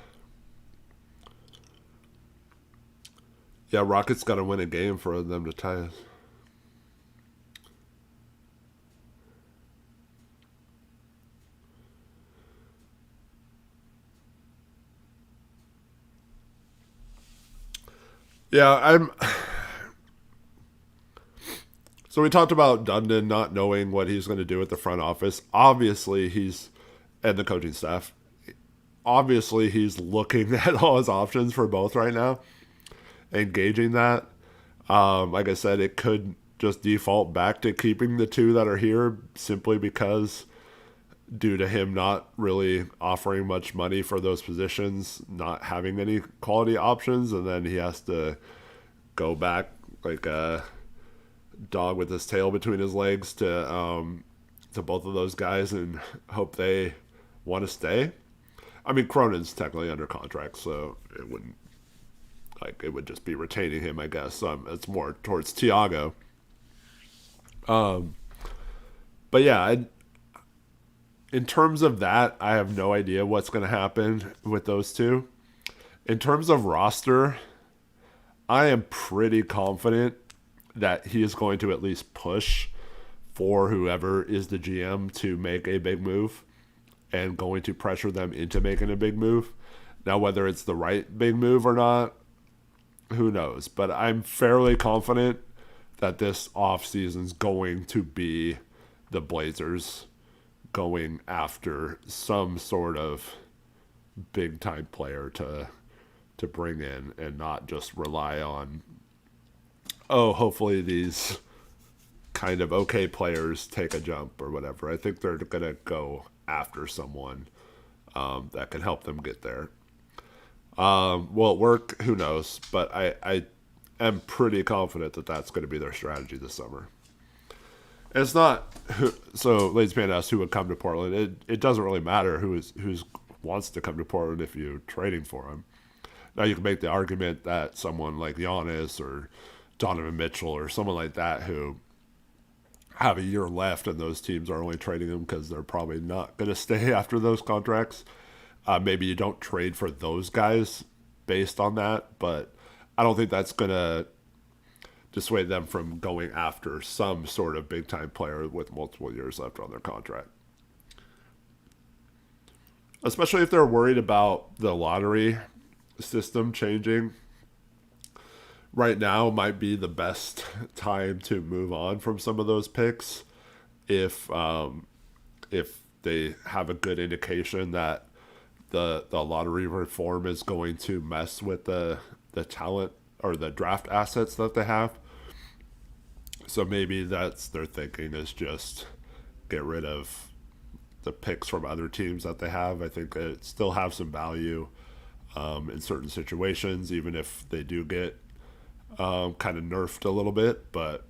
Yeah, Rockets got to win a game for them to tie us. Yeah, So we talked about Dundan not knowing what he's going to do with the front office. Obviously, and the coaching staff. Obviously, he's looking at all his options for both right now, engaging that. Like I said, it could just default back to keeping the two that are here simply because, due to him not really offering much money for those positions, not having any quality options, and then he has to go back like a dog with his tail between his legs to both of those guys and hope they want to stay. I mean, Cronin's technically under contract, so it would just be retaining him, I guess. It's more towards Tiago. But yeah, in terms of that, I have no idea what's going to happen with those two. In terms of roster, I am pretty confident that he is going to at least push for whoever is the GM to make a big move and going to pressure them into making a big move. Now, whether it's the right big move or not, who knows? But I'm fairly confident that this offseason is going to be the Blazers going after some sort of big time player to bring in and not just rely on, hopefully these kind of okay players take a jump or whatever. I think they're going to go after someone that can help them get there. Will it work? Who knows? But I am pretty confident that that's going to be their strategy this summer. And it's not so. Ladies Pan asked who would come to Portland. It doesn't really matter who's wants to come to Portland if you're trading for him. Now you can make the argument that someone like Giannis or Donovan Mitchell or someone like that who have a year left and those teams are only trading them because they're probably not going to stay after those contracts. Maybe you don't trade for those guys based on that, but I don't think that's going to dissuade them from going after some sort of big-time player with multiple years left on their contract. Especially if they're worried about the lottery system changing. Right now might be the best time to move on from some of those picks if they have a good indication that the lottery reform is going to mess with the talent or the draft assets that they have. So maybe that's their thinking is just get rid of the picks from other teams that they have. I think it still have some value in certain situations, even if they do get kind of nerfed a little bit. But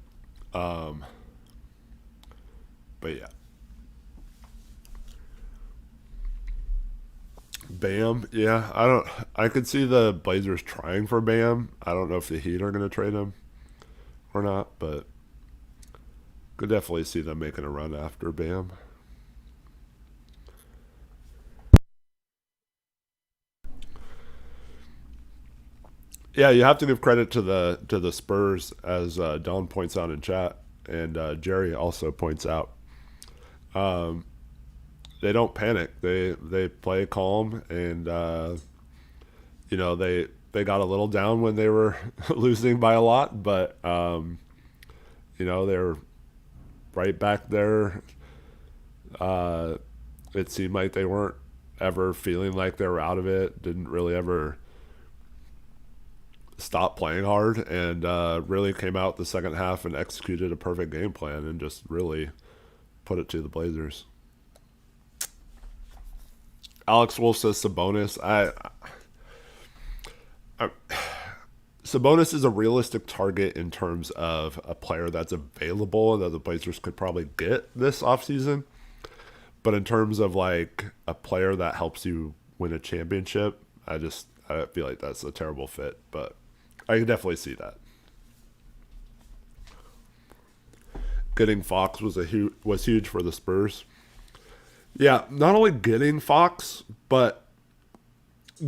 yeah. Bam, yeah, I could see the Blazers trying for Bam. I don't know if the Heat are going to trade him or not, but could definitely see them making a run after Bam. Yeah, you have to give credit to the Spurs, as Don points out in chat, and Jerry also points out. they don't panic. They play calm, and they got a little down when they were losing by a lot, but they're right back there. Uh, it seemed like they weren't ever feeling like they were out of it. Didn't really ever stop playing hard, and really came out the second half and executed a perfect game plan and just really put it to the Blazers. Alex Wolf says Sabonis. I Sabonis is a realistic target in terms of a player that's available that the Blazers could probably get this offseason. But in terms of like a player that helps you win a championship, I feel like that's a terrible fit. But I can definitely see that. Getting Fox was huge for the Spurs. Yeah, not only getting Fox, but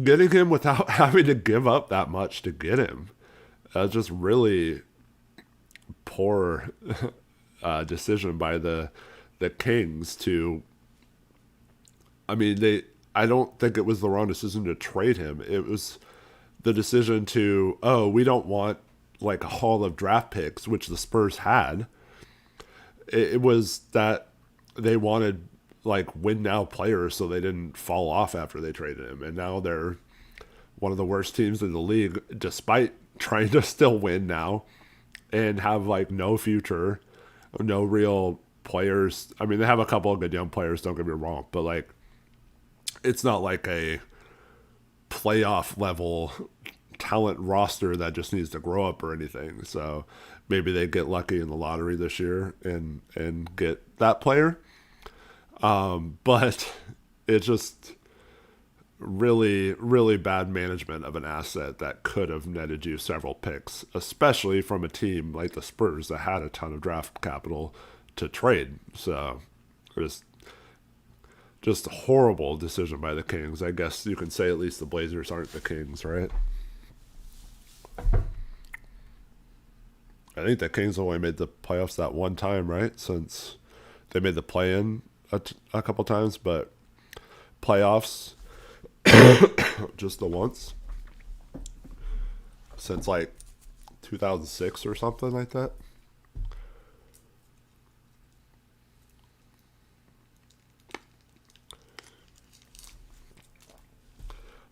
getting him without having to give up that much to get him. Just really poor decision by the Kings to. I mean, I don't think it was the wrong decision to trade him. It was the decision to, we don't want like a haul of draft picks, which the Spurs had. It was that they wanted like win now players so they didn't fall off after they traded him. And now they're one of the worst teams in the league, despite trying to still win now and have like no future, no real players. I mean, they have a couple of good young players, don't get me wrong, but like, it's not like a playoff level talent roster that just needs to grow up or anything. So maybe they get lucky in the lottery this year and get that player. But it's just really, really bad management of an asset that could have netted you several picks, especially from a team like the Spurs that had a ton of draft capital to trade. So just a horrible decision by the Kings. I guess you can say at least the Blazers aren't the Kings, right? I think the Kings only made the playoffs that one time, right? Since they made the play-in a couple times, but playoffs just the once since like 2006 or something like that.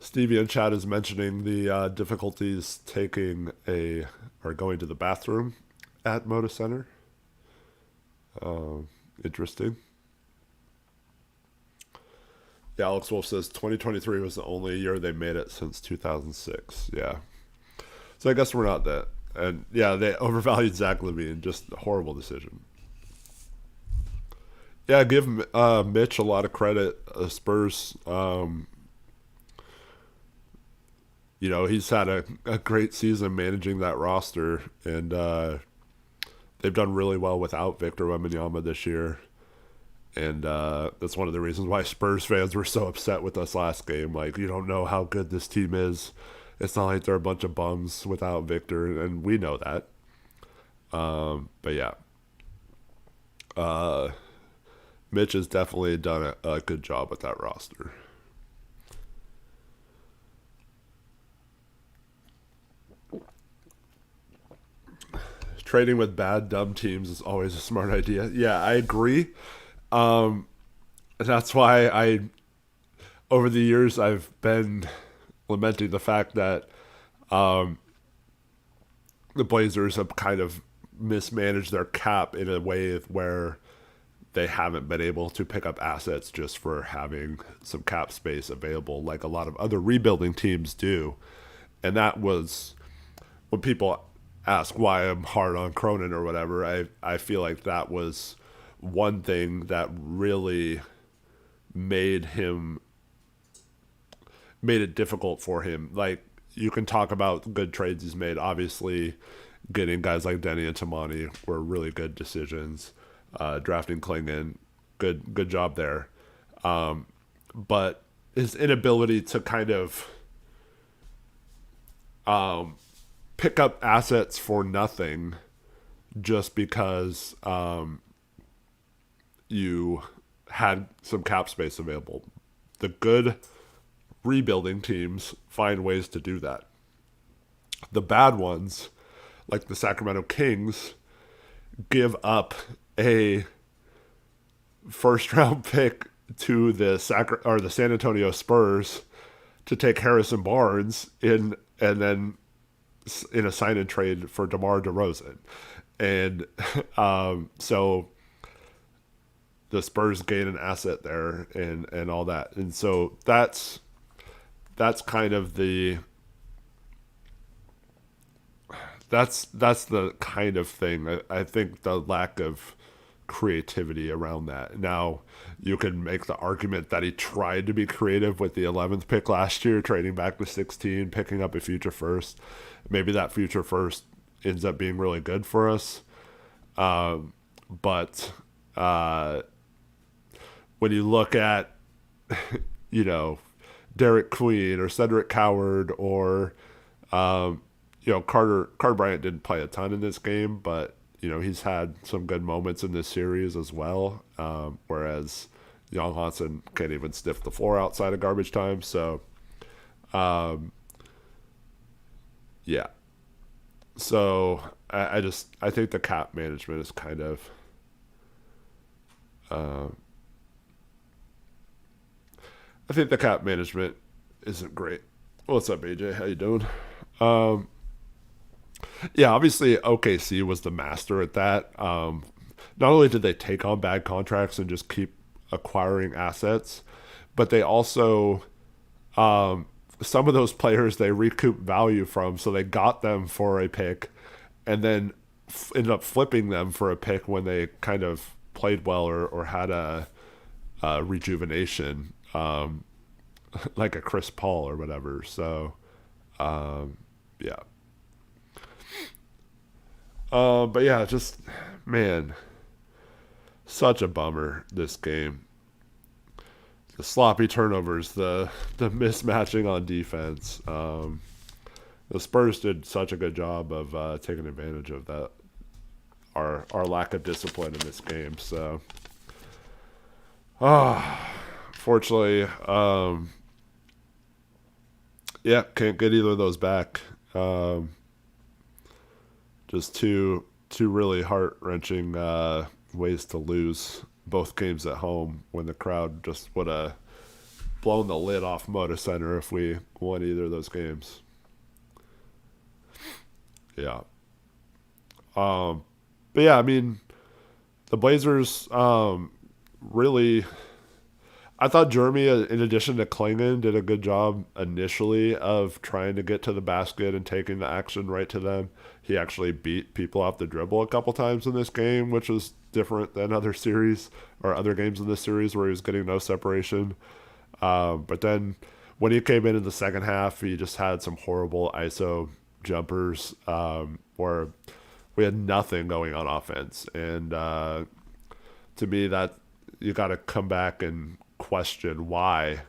Stevie in chat is mentioning the difficulties going to the bathroom at Moda Center. Interesting. Yeah, Alex Wolf says 2023 was the only year they made it since 2006. Yeah. So I guess we're not that. And yeah, they overvalued Zach LaVine. Just a horrible decision. Yeah, give Mitch a lot of credit. Spurs, he's had a great season managing that roster, and they've done really well without Victor Wembanyama this year. And that's one of the reasons why Spurs fans were so upset with us last game. Like, you don't know how good this team is. It's not like they're a bunch of bums without Victor, and we know that. But yeah. Mitch has definitely done a good job with that roster. Trading with bad, dumb teams is always a smart idea. Yeah, I agree. That's why over the years, I've been lamenting the fact that the Blazers have kind of mismanaged their cap in a way where they haven't been able to pick up assets just for having some cap space available, like a lot of other rebuilding teams do. And that was when people ask why I'm hard on Cronin or whatever. I feel like that was one thing that really made it difficult for him. Like, you can talk about good trades he's made. Obviously, getting guys like Denny and Tamani were really good decisions. Drafting Klingan, good job there. But his inability to kind of pick up assets for nothing just because you had some cap space available. The good rebuilding teams find ways to do that. The bad ones, like the Sacramento Kings, give up a first round pick to the San Antonio Spurs to take Harrison Barnes and then in a sign and trade for DeMar DeRozan. And so the Spurs gain an asset there and all that. And so that's kind of that's the kind of thing. I think the lack of creativity around that. Now, you can make the argument that he tried to be creative with the 11th pick last year, trading back to 16, picking up a future first. Maybe that future first ends up being really good for us. But when you look at, Derek Queen or Cedric Coward or, Carter Bryant didn't play a ton in this game, but he's had some good moments in this series as well. Whereas Young Hansen can't even sniff the floor outside of garbage time. So, yeah. So I think the cap management is kind of, I think the cap management isn't great. What's up, AJ? How you doing? Yeah, obviously OKC was the master at that. Not only did they take on bad contracts and just keep acquiring assets, but they also, some of those players they recouped value from, so they got them for a pick and then ended up flipping them for a pick when they kind of played well or had a rejuvenation, like a Chris Paul or whatever. So, yeah. But yeah, just, man, such a bummer this game. The sloppy turnovers, the mismatching on defense. The Spurs did such a good job of taking advantage of that, our lack of discipline in this game. So, fortunately, yeah, can't get either of those back. Just two really heart-wrenching ways to lose both games at home when the crowd just would have blown the lid off Moda Center if we won either of those games. Yeah. But yeah, I mean, the Blazers really... I thought Jeremy, in addition to Klingan, did a good job initially of trying to get to the basket and taking the action right to them. He actually beat people off the dribble a couple times in this game, which was different than other series or other games in this series where he was getting no separation. But then when he came in the second half, he just had some horrible ISO jumpers where we had nothing going on offense. And to me, that you got to come back and question why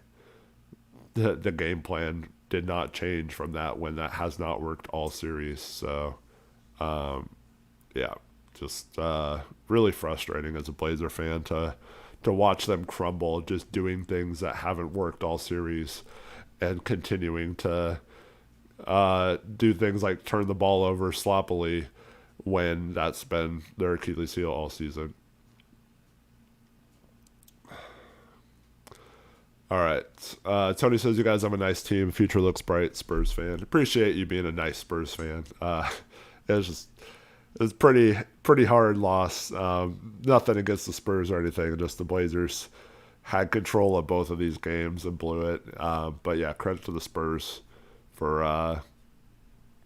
the game plan did not change from that when that has not worked all series. So, yeah, just really frustrating as a Blazer fan to watch them crumble, just doing things that haven't worked all series and continuing to do things like turn the ball over sloppily when that's been their Achilles heel all season. All right. Tony says you guys have a nice team. Future looks bright. Spurs fan. Appreciate you being a nice Spurs fan. It was pretty hard loss. Nothing against the Spurs or anything. Just the Blazers had control of both of these games and blew it. But yeah, credit to the Spurs for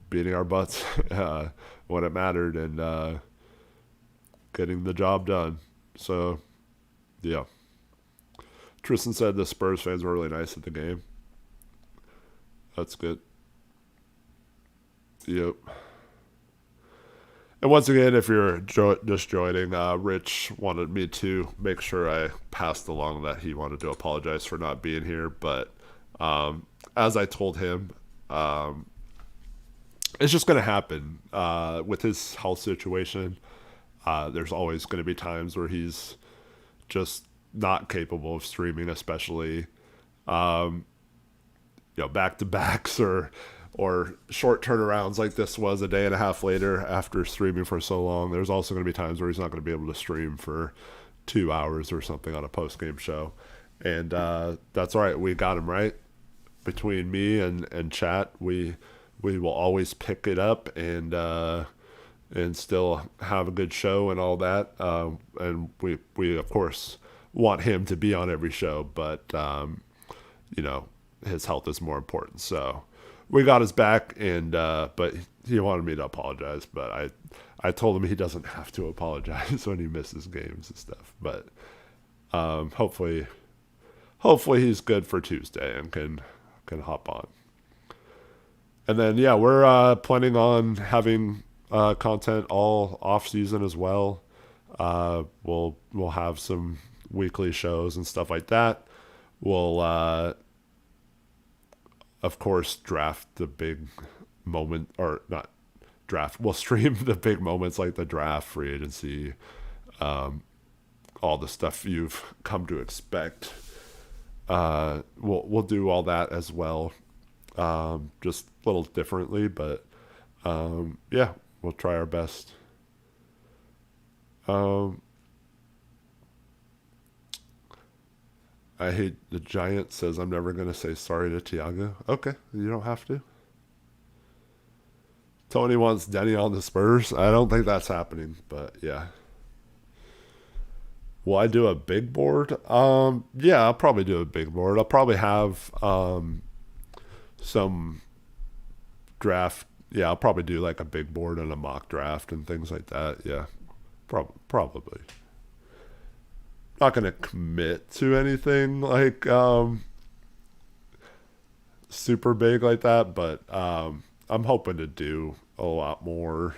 beating our butts when it mattered and getting the job done. So, yeah. Tristan said the Spurs fans were really nice at the game. That's good. Yep. And once again, if you're just joining, Rich wanted me to make sure I passed along that he wanted to apologize for not being here. But as I told him, it's just going to happen with his health situation. There's always going to be times where he's just not capable of streaming, especially back to backs or short turnarounds like this was a day and a half later after streaming for so long. There's also going to be times where he's not going to be able to stream for 2 hours or something on a post game show, and that's all right. We got him right. Between me and chat, we will always pick it up and still have a good show and all that. And we of course want him to be on every show, but his health is more important. So we got his back, and but he wanted me to apologize, but I told him he doesn't have to apologize when he misses games and stuff. But hopefully he's good for Tuesday and can hop on. And then we're planning on having content all off season as well. We'll have some weekly shows and stuff like that. We'll of course draft the big moment, or not draft. We'll stream the big moments like the draft, free agency, all the stuff you've come to expect. We'll do all that as well, just a little differently, but we'll try our best. I hate the Giant says I'm never going to say sorry to Thiago. Okay, you don't have to. Tony wants Denny on the Spurs. I don't think that's happening, but yeah. Will I do a big board? I'll probably do a big board. I'll probably have some draft. Yeah, I'll probably do like a big board and a mock draft and things like that. Yeah, probably. Not going to commit to anything like super big like that, but I'm hoping to do a lot more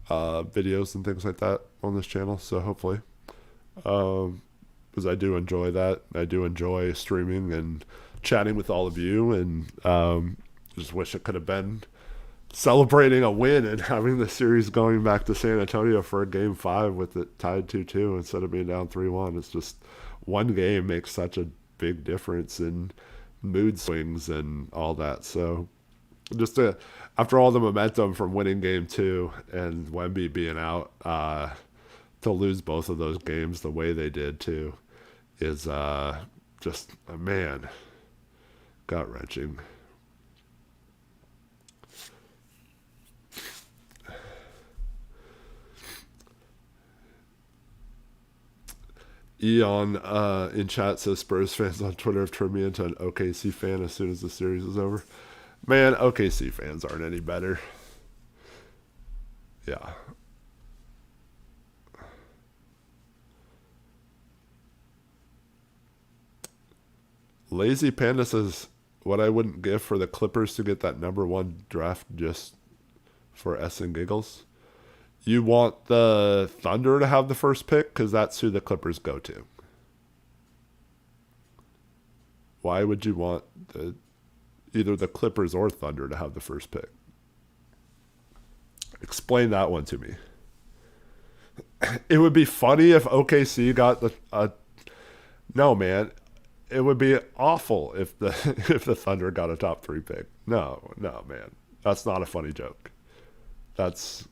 videos and things like that on this channel. So hopefully, because I do enjoy that. I do enjoy streaming and chatting with all of you, and just wish it could have been celebrating a win and having the series going back to San Antonio for a game 5 with it tied 2-2 instead of being down 3-1. It's just one game makes such a big difference in mood swings and all that. So just after all the momentum from winning game 2 and Wemby being out, to lose both of those games the way they did too is just man, gut wrenching. Eon in chat says Spurs fans on Twitter have turned me into an OKC fan as soon as the series is over. Man, OKC fans aren't any better. Yeah. Lazy Panda says, what I wouldn't give for the Clippers to get that number 1 draft just for S and giggles. You want the Thunder to have the first pick because that's who the Clippers go to. Why would you want either the Clippers or Thunder to have the first pick? Explain that one to me. It would be funny if OKC got no, man. It would be awful if the Thunder got a top 3 pick. No, man. That's not a funny joke. That's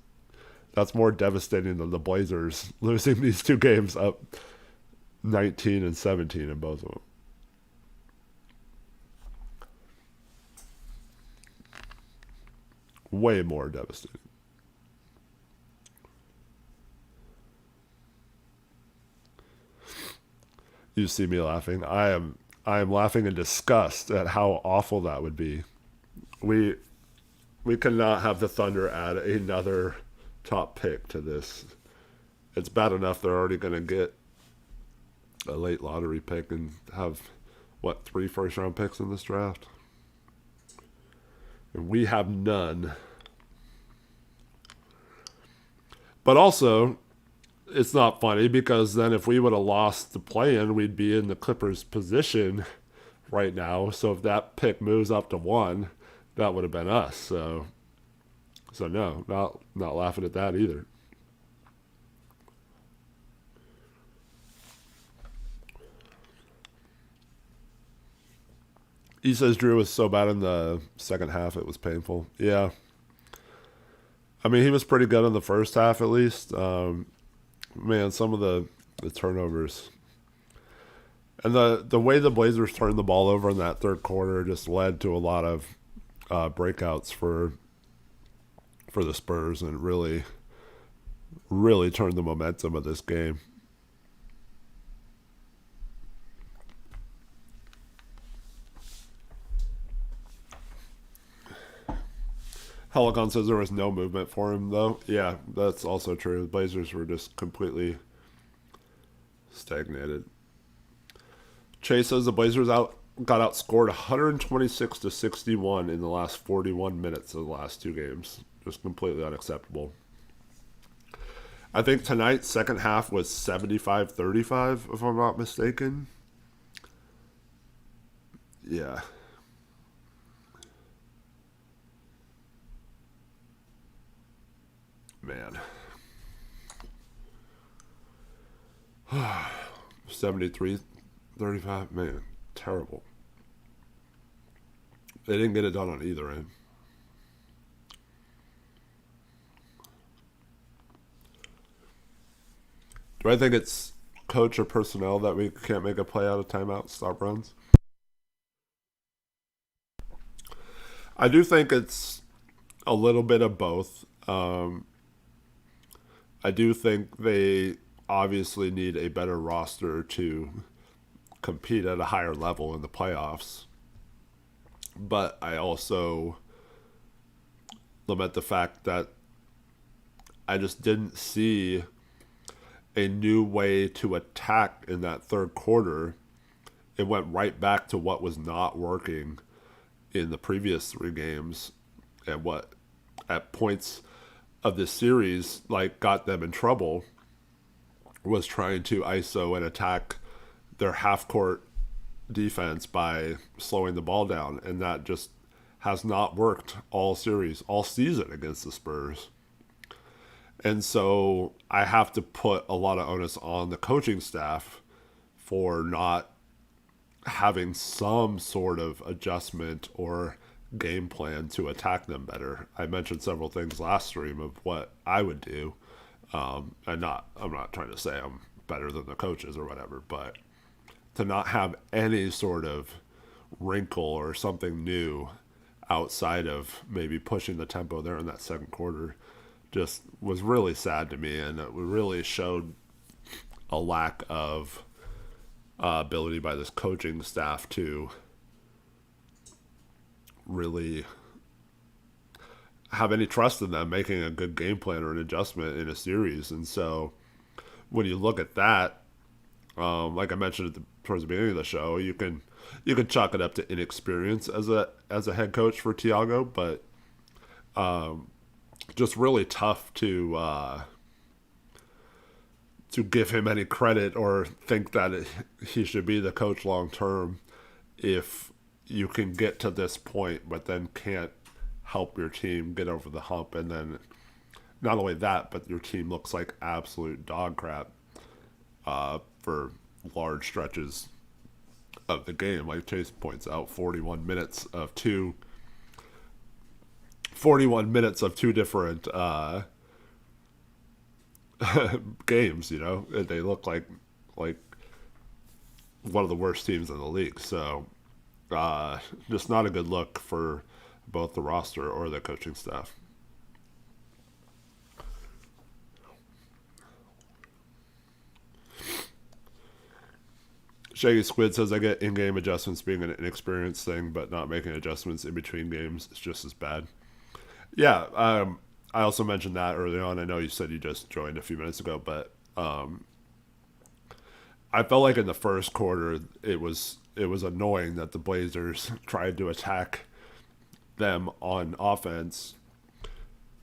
more devastating than the Blazers losing these 2 games up 19 and 17 in both of them. Way more devastating. You see me laughing. I am laughing in disgust at how awful that would be. We cannot have the Thunder add another top pick to this. It's bad enough they're already going to get a late lottery pick and have 3 first round picks in this draft, and we have none. But also, it's not funny because then if we would have lost the play-in, we'd be in the Clippers position right now. So if that pick moves up to 1, that would have been us. So no, not laughing at that either. He says Drew was so bad in the second half it was painful. Yeah, I mean he was pretty good in the first half at least. Man, some of the turnovers and the way the Blazers turned the ball over in that third quarter just led to a lot of breakouts for the Spurs and really turned the momentum of this game. Helicon says there was no movement for him, though. Yeah, that's also true. The Blazers were just completely stagnated. Chase says the Blazers got outscored 126 to 61 in the last 41 minutes of the last two games. Just completely unacceptable. I think tonight's second half was 75-35, if I'm not mistaken. Yeah. Man. 73-35, man, terrible. They didn't get it done on either end. Do I think it's coach or personnel that we can't make a play out of timeout, stop runs? I do think it's a little bit of both. I do think they obviously need a better roster to compete at a higher level in the playoffs. But I also lament the fact that I just didn't see a new way to attack in that third quarter. It went right back to what was not working in the previous three games and what at points of this series like got them in trouble was trying to ISO and attack their half court defense by slowing the ball down, and that just has not worked all series, all season against the Spurs. And so I have to put a lot of onus on the coaching staff for not having some sort of adjustment or game plan to attack them better. I mentioned several things last stream of what I would do. I'm not trying to say I'm better than the coaches or whatever, but to not have any sort of wrinkle or something new outside of maybe pushing the tempo there in that second quarter just was really sad to me, and it really showed a lack of ability by this coaching staff to really have any trust in them making a good game plan or an adjustment in a series. And so when you look at that, like I mentioned towards the beginning of the show, you can chalk it up to inexperience as a head coach for Tiago, but just really tough to give him any credit or think that he should be the coach long term if you can get to this point but then can't help your team get over the hump. And then not only that, but your team looks like absolute dog crap for large stretches of the game. Like Chase points out, 41 minutes of two different games, you know. They look like one of the worst teams in the league. So just not a good look for both the roster or the coaching staff. Shaggy Squid says, I get in-game adjustments being an inexperienced thing, but not making adjustments in between games is just as bad. Yeah, I also mentioned that early on. I know you said you just joined a few minutes ago, but I felt like in the first quarter it was annoying that the Blazers tried to attack them on offense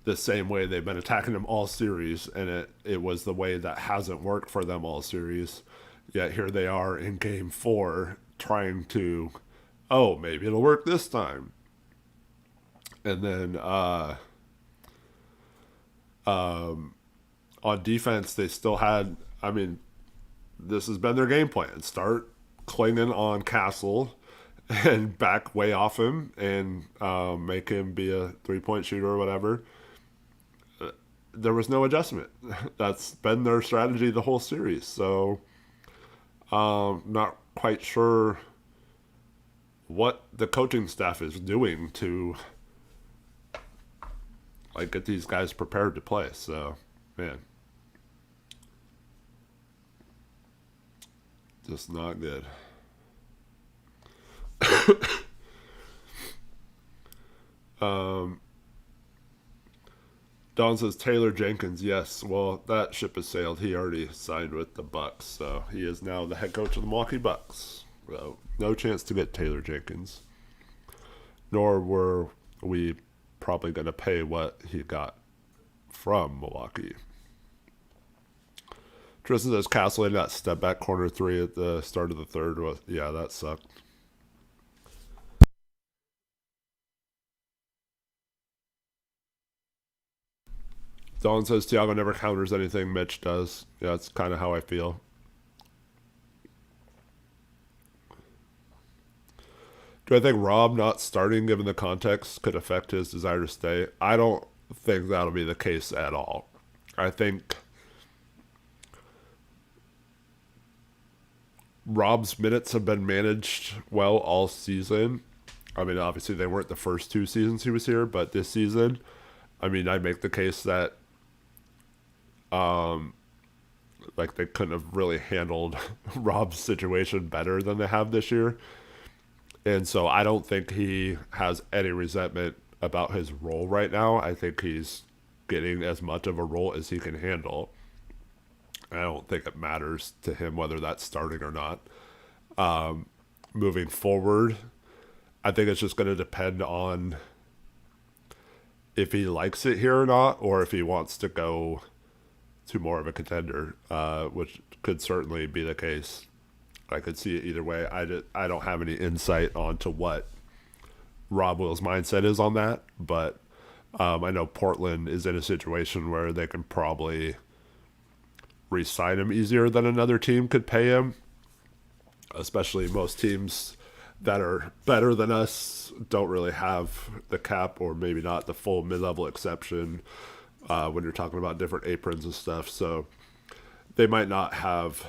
the same way they've been attacking them all series, and it was the way that hasn't worked for them all series. Yet here they are in game 4 trying to, oh, maybe it'll work this time. And then on defense, they still had, this has been their game plan. Start Klingan on Castle and back way off him and make him be a 3-point shooter or whatever. There was no adjustment. That's been their strategy the whole series. So, not quite sure what the coaching staff is doing to like get these guys prepared to play. So, man, just not good. Um, Don says Taylor Jenkins. Yes, well, that ship has sailed. He already signed with the Bucks, so he is now the head coach of the Milwaukee Bucks. So no chance to get Taylor Jenkins. Nor were we probably going to pay what he got from Milwaukee. Tristan says Castle in that step back corner three at the start of the third. Was, yeah, that sucked. Don says Tiago never counters anything Mitch does. Yeah, that's kind of how I feel. Do I think Rob not starting, given the context, could affect his desire to stay? I don't think that'll be the case at all. I think Rob's minutes have been managed well all season. I mean, obviously they weren't the first 2 seasons he was here, but this season, I mean, I make the case that like they couldn't have really handled Rob's situation better than they have this year. And so I don't think he has any resentment about his role right now. I think he's getting as much of a role as he can handle. I don't think it matters to him whether that's starting or not. Moving forward, I think it's just going to depend on if he likes it here or not, or if he wants to go to more of a contender, which could certainly be the case. I could see it either way. I don't have any insight onto what Rob Will's mindset is on that, but I know Portland is in a situation where they can probably re-sign him easier than another team could pay him, especially most teams that are better than us don't really have the cap, or maybe not the full mid-level exception when you're talking about different aprons and stuff. So they might not have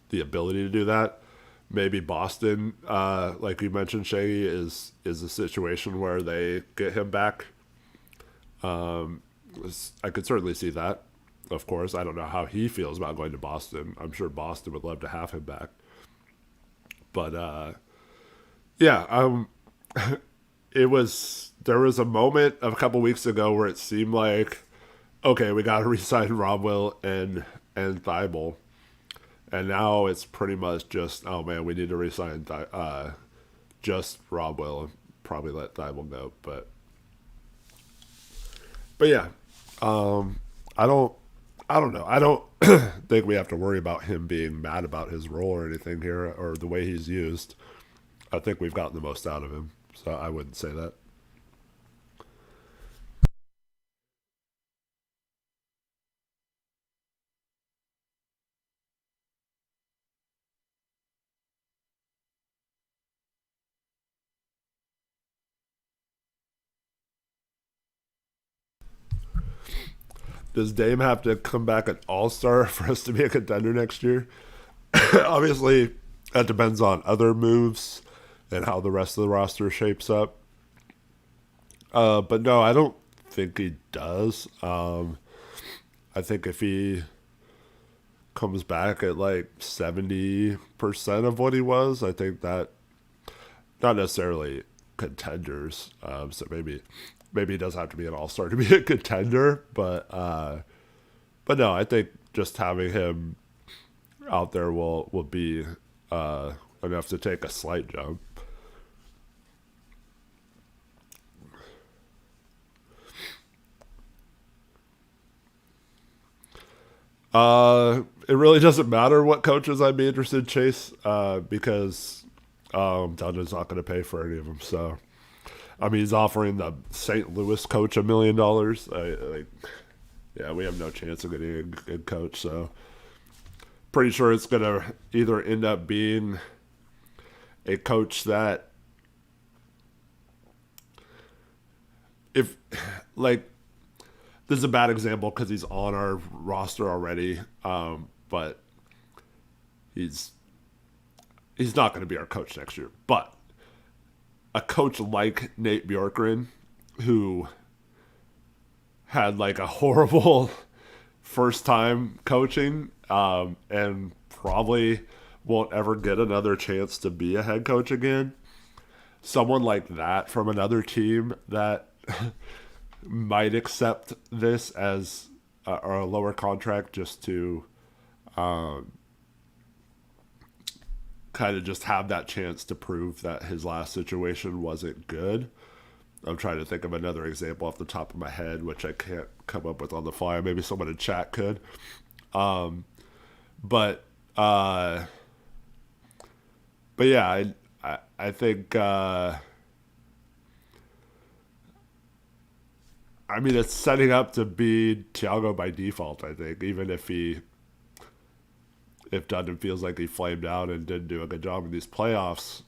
the ability to do that. Maybe Boston, like you mentioned, Shaggy, is a situation where they get him back. I could certainly see that. Of course, I don't know how he feels about going to Boston. I'm sure Boston would love to have him back. But yeah, there was a moment a couple weeks ago where it seemed like, okay, we got to re-sign Rob Will and Thibault. And now it's pretty much just, oh man, we need to re-sign just Rob Will and probably let Thibault go. But yeah, I don't know. I don't think we have to worry about him being mad about his role or anything here, or the way he's used. I think we've gotten the most out of him, so I wouldn't say that. Does Dame have to come back an all-star for us to be a contender next year? Obviously, that depends on other moves and how the rest of the roster shapes up. But no, I don't think he does. I think if he comes back at like 70% of what he was, I think that not necessarily contenders. So maybe he does have to be an all-star to be a contender, but no, I think just having him out there will be enough to take a slight jump. It really doesn't matter what coaches I'd be interested in, Chase, because Dundan's not going to pay for any of them. So, I mean, he's offering the St. Louis coach $1 million. Yeah, we have no chance of getting a good coach. So, pretty sure it's going to either end up being a coach that if like this is a bad example because he's on our roster already, but he's he's not going to be our coach next year. But a coach like Nate Bjorkgren, who had like a horrible first time coaching, and probably won't ever get another chance to be a head coach again. Someone like that from another team that might accept this as a lower contract just to kind of just have that chance to prove that his last situation wasn't good. I'm trying to think of another example off the top of my head, which I can't come up with on the fly. Maybe someone in chat could. But but yeah, I think I mean it's setting up to be Thiago by default. I think even if Dundan feels like he flamed out and didn't do a good job in these playoffs,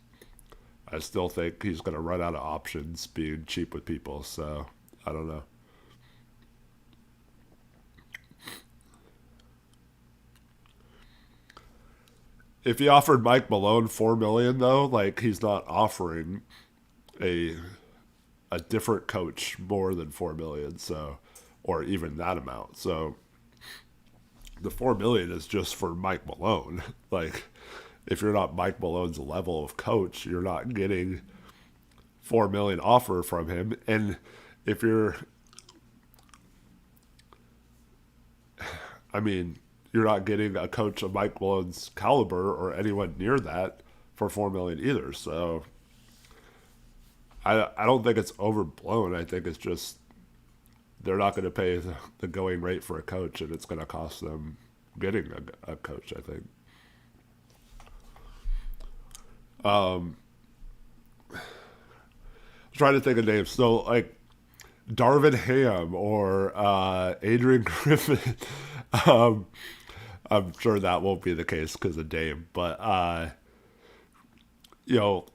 I still think he's going to run out of options being cheap with people. So I don't know. If he offered Mike Malone $4 million though, like he's not offering a a different coach more than $4 million. So, or even that amount. So the $4 million is just for Mike Malone. Like if you're not Mike Malone's level of coach, you're not getting $4 million offer from him. And if you're, I mean, you're not getting a coach of Mike Malone's caliber or anyone near that for $4 million either. So I don't think it's overblown. I think it's just they're not going to pay the going rate for a coach, and it's going to cost them getting a coach. I think. Trying to think of names. So like Darvin Ham or Adrian Griffin. um, I'm sure that won't be the case because of Dame, but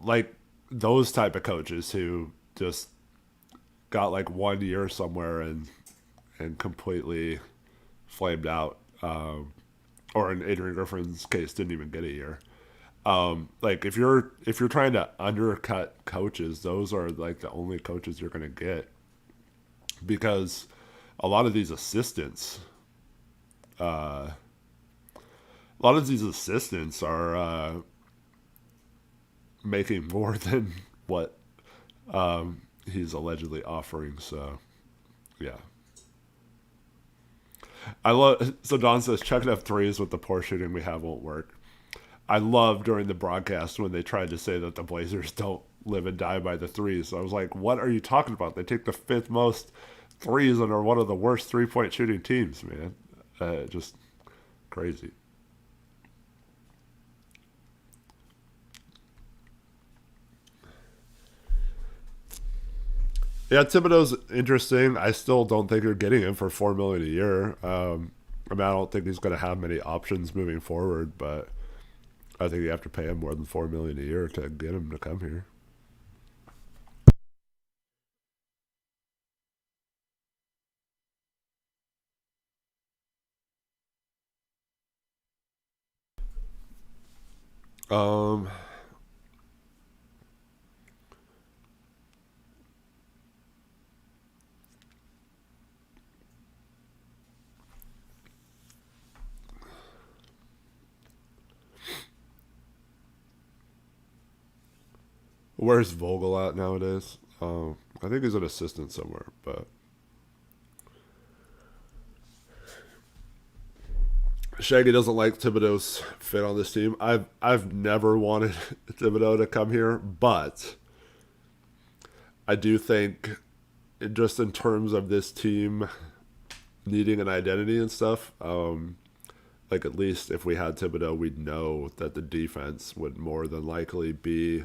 like those type of coaches who just got like 1 year somewhere and completely flamed out, or in Adrian Griffin's case, didn't even get a year. Like if you're trying to undercut coaches, those are like the only coaches you're going to get, because a lot of these assistants, are making more than what he's allegedly offering. So, yeah. I love. So Don says checking up threes with the poor shooting we have won't work. I love during the broadcast when they tried to say that the Blazers don't live and die by the threes. So I was like, what are you talking about? They take the fifth most threes and are one of the worst 3-point shooting teams, man. Just crazy. Yeah, Thibodeau's interesting. I still don't think you're getting him for $4 million a year. I mean, I don't think he's going to have many options moving forward, but I think you have to pay him more than $4 million a year to get him to come here. Um, where's Vogel at nowadays? I think he's an assistant somewhere, but Shaggy doesn't like Thibodeau's fit on this team. I've never wanted Thibodeau to come here, but I do think, just in terms of this team needing an identity and stuff, like at least if we had Thibodeau, we'd know that the defense would more than likely be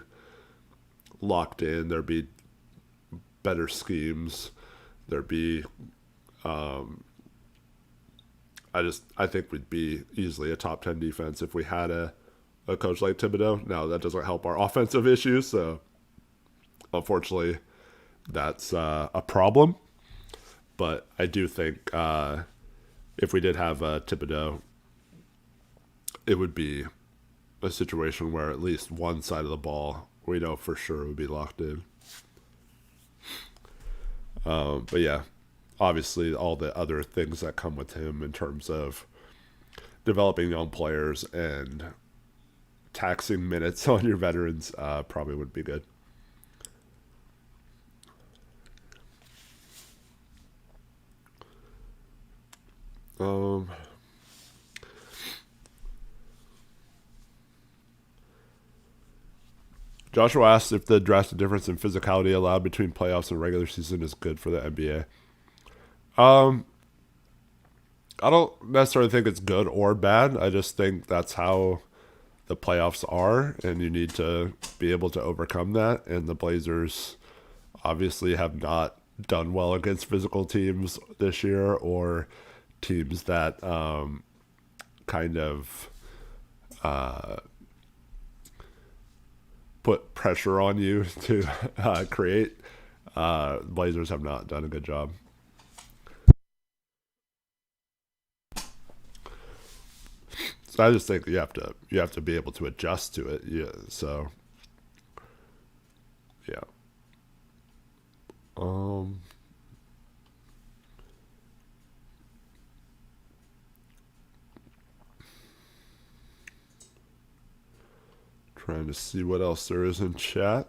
locked in. There'd be better schemes. There'd be, I think we'd be easily a top 10 defense if we had a a coach like Thibodeau. Now that doesn't help our offensive issues, so unfortunately, that's a problem. But I do think if we did have Thibodeau, it would be a situation where at least one side of the ball we know for sure would be locked in. But yeah, obviously all the other things that come with him in terms of developing young players and taxing minutes on your veterans probably would be good. Joshua asked if the drastic difference in physicality allowed between playoffs and regular season is good for the NBA. I don't necessarily think it's good or bad. I just think that's how the playoffs are, and you need to be able to overcome that. And the Blazers obviously have not done well against physical teams this year, or teams that kind of put pressure on you to create. Blazers have not done a good job. So I just think you have to be able to adjust to it. Yeah. So yeah. Trying to see what else there is in chat.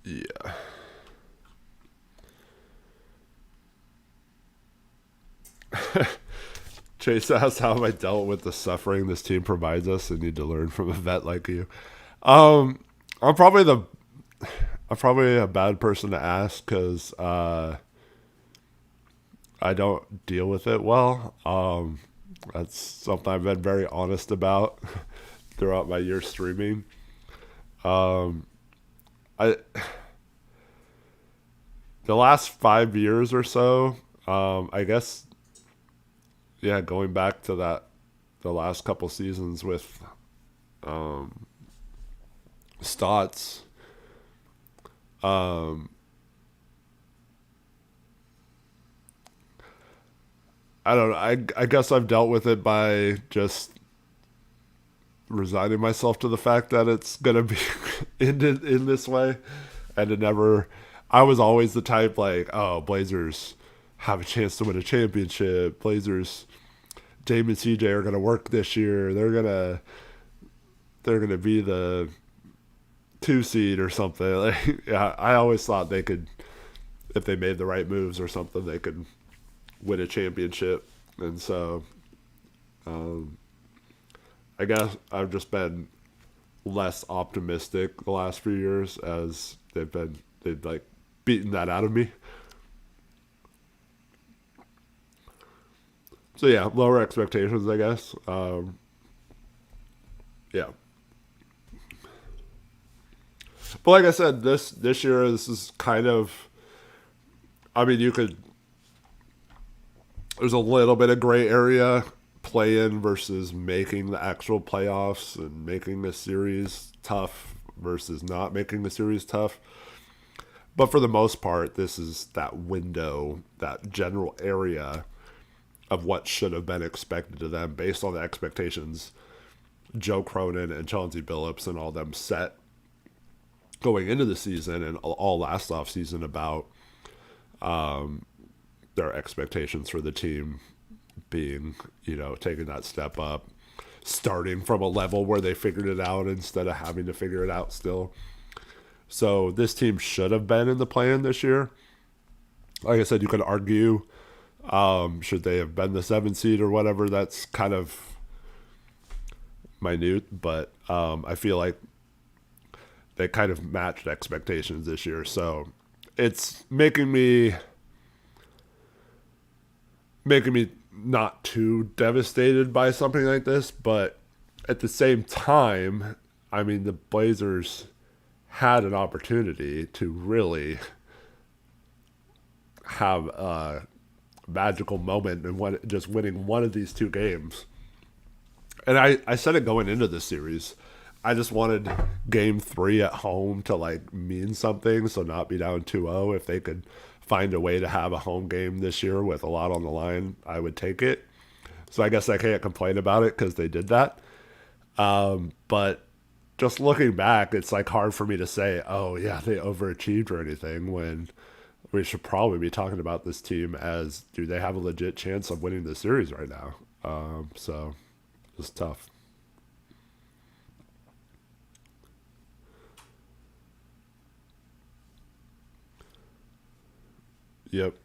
Yeah. Chase asked, how have I dealt with the suffering this team provides us and need to learn from a vet like you? I'm probably a bad person to ask because I don't deal with it well. That's something I've been very honest about throughout my year streaming. I the last 5 years or so, I guess, yeah, going back to the last couple seasons with Stotts. I don't know. I guess I've dealt with it by just resigning myself to the fact that it's gonna be ended in this way, and to never. I was always the type like, oh, Blazers have a chance to win a championship. Blazers, Dame and CJ are gonna work this year. They're gonna be the 2 seed or something. Like, yeah, I always thought they could, if they made the right moves or something, they could win a championship. And so I guess I've just been less optimistic the last few years as they've like beaten that out of me. So yeah, lower expectations, I guess. Yeah. But like I said, this year, this is kind of, I mean, there's a little bit of gray area, play in versus making the actual playoffs, and making the series tough versus not making the series tough. But for the most part, this is that window, that general area of what should have been expected of them based on the expectations Joe Cronin and Chauncey Billups and all them set going into the season and all last off season about their expectations for the team being, taking that step up, starting from a level where they figured it out instead of having to figure it out still. So this team should have been in the play-in this year. Like I said, you could argue, should they have been the 7 seed or whatever? That's kind of minute, but I feel like they kind of matched expectations this year. So it's making me not too devastated by something like this, but at the same time, I mean, the Blazers had an opportunity to really have a magical moment and just winning one of these two games. And I said it going into this series. I just wanted game three at home to like mean something, so not be down 2-0. If they could find a way to have a home game this year with a lot on the line, I would take it. So I guess I can't complain about it because they did that. But just looking back, it's like hard for me to say, oh yeah, they overachieved or anything when we should probably be talking about this team as do they have a legit chance of winning the series right now? So it's tough. Yep.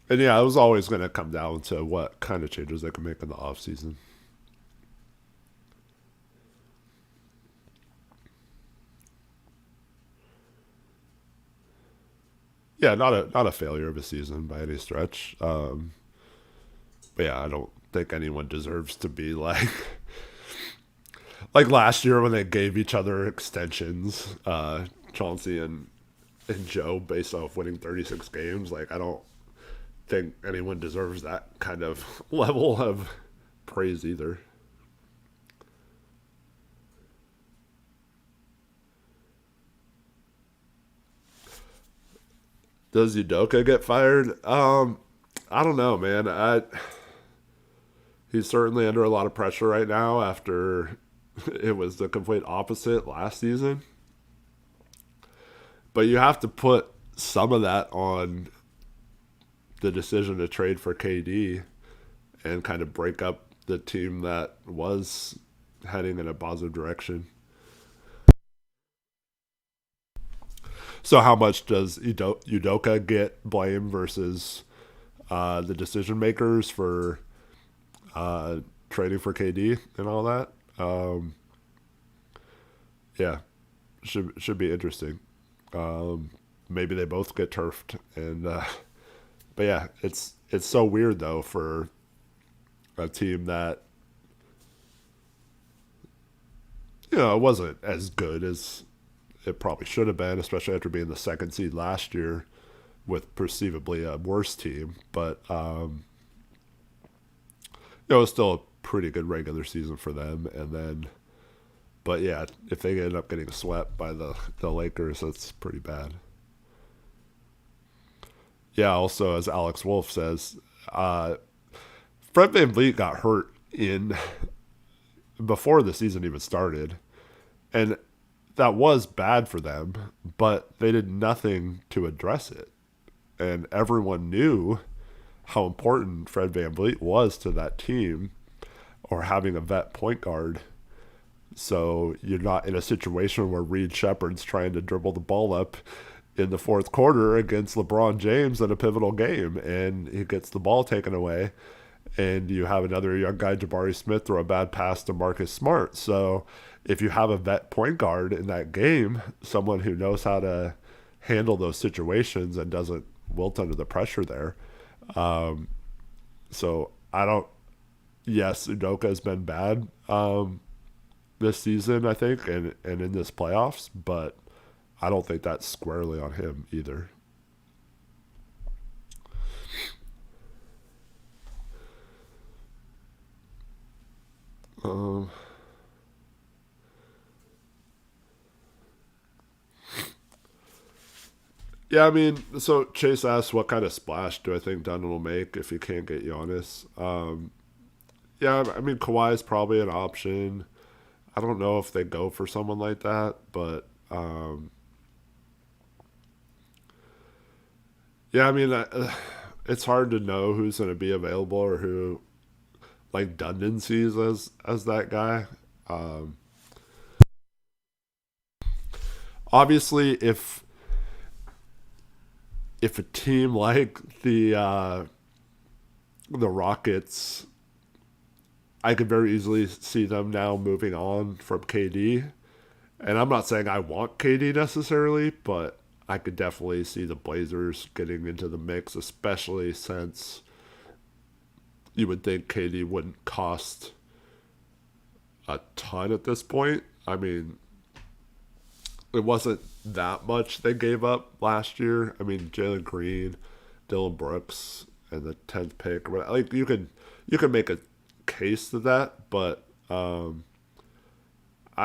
And yeah, it was always going to come down to what kind of changes they can make in the offseason. Yeah, not a failure of a season by any stretch. But yeah, I don't think anyone deserves to be like like last year when they gave each other extensions, Chauncey and Joe based off winning 36 games. Like I don't think anyone deserves that kind of level of praise either. Does Udoka get fired? I don't know, man. He's certainly under a lot of pressure right now after it was the complete opposite last season. But you have to put some of that on the decision to trade for KD and kind of break up the team that was heading in a positive direction. So, how much does Udoka get blame versus the decision makers for trading for KD and all that? Yeah, should be interesting. Maybe they both get turfed, and but yeah, it's so weird though for a team that it wasn't as good as it probably should have been, especially after being the second seed last year with perceivably a worse team. But it was still a pretty good regular season for them. And then, but yeah, if they end up getting swept by the Lakers, that's pretty bad. Yeah. Also, as Alex Wolf says, uh, Fred VanVleet got hurt in before the season even started, and that was bad for them, but they did nothing to address it. And everyone knew how important Fred VanVleet was to that team or having a vet point guard. So you're not in a situation where Reed Shepard's trying to dribble the ball up in the fourth quarter against LeBron James in a pivotal game and he gets the ball taken away. And you have another young guy, Jabari Smith, throw a bad pass to Marcus Smart. So if you have a vet point guard in that game, someone who knows how to handle those situations and doesn't wilt under the pressure there. So I don't. Yes, Udoka has been bad this season, I think, and in this playoffs, but I don't think that's squarely on him either. Um, yeah, I mean, so Chase asked, "What kind of splash do I think Dundan will make if he can't get Giannis?" Yeah, I mean, Kawhi is probably an option. I don't know if they go for someone like that, but yeah, I mean, it's hard to know who's going to be available or who like Dundan sees as that guy. Um, Obviously, if a team like the Rockets, I could very easily see them now moving on from KD. And I'm not saying I want KD necessarily, but I could definitely see the Blazers getting into the mix, especially since you would think KD wouldn't cost a ton at this point. I mean, it wasn't that much they gave up last year. I mean, Jalen Green, Dylan Brooks, and the 10th pick. Like you could make a case to that, but I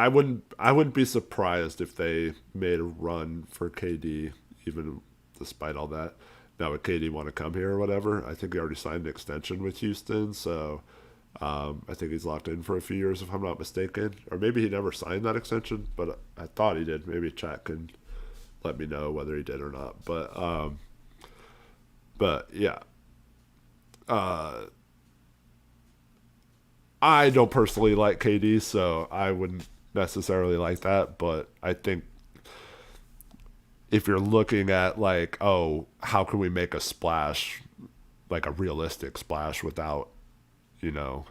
wouldn't be surprised if they made a run for KD, even despite all that. Now, would KD want to come here or whatever? I think he already signed an extension with Houston, so I think he's locked in for a few years, if I'm not mistaken. Or maybe he never signed that extension, but I thought he did. Maybe Chat can let me know whether he did or not. But yeah, I don't personally like KD, so I wouldn't necessarily like that. But I think if you're looking at like, oh, how can we make a splash, like a realistic splash without, you know,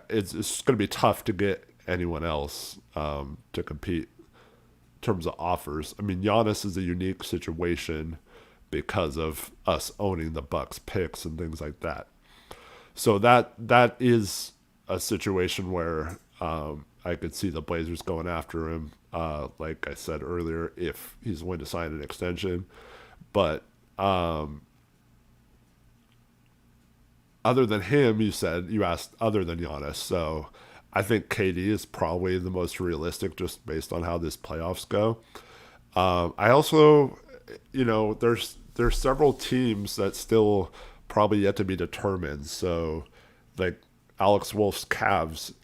it's going to be tough to get anyone else to compete in terms of offers. I mean, Giannis is a unique situation because of us owning the Bucks picks and things like that. So that is a situation where I could see the Blazers going after him, like I said earlier, if he's willing to sign an extension. But other than him, you asked other than Giannis. So I think KD is probably the most realistic just based on how this playoffs go. I also, there's several teams that still probably yet to be determined. So like Alex Wolf's Cavs,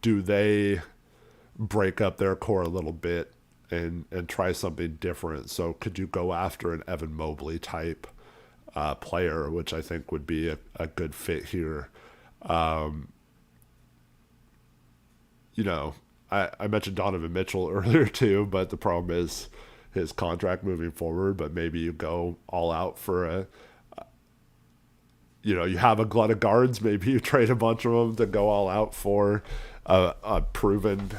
do they break up their core a little bit and try something different? So could you go after an Evan Mobley type player, which I think would be a good fit here? I mentioned Donovan Mitchell earlier too, but the problem is his contract moving forward. But maybe you go all out for you have a glut of guards. Maybe you trade a bunch of them to go all out for a proven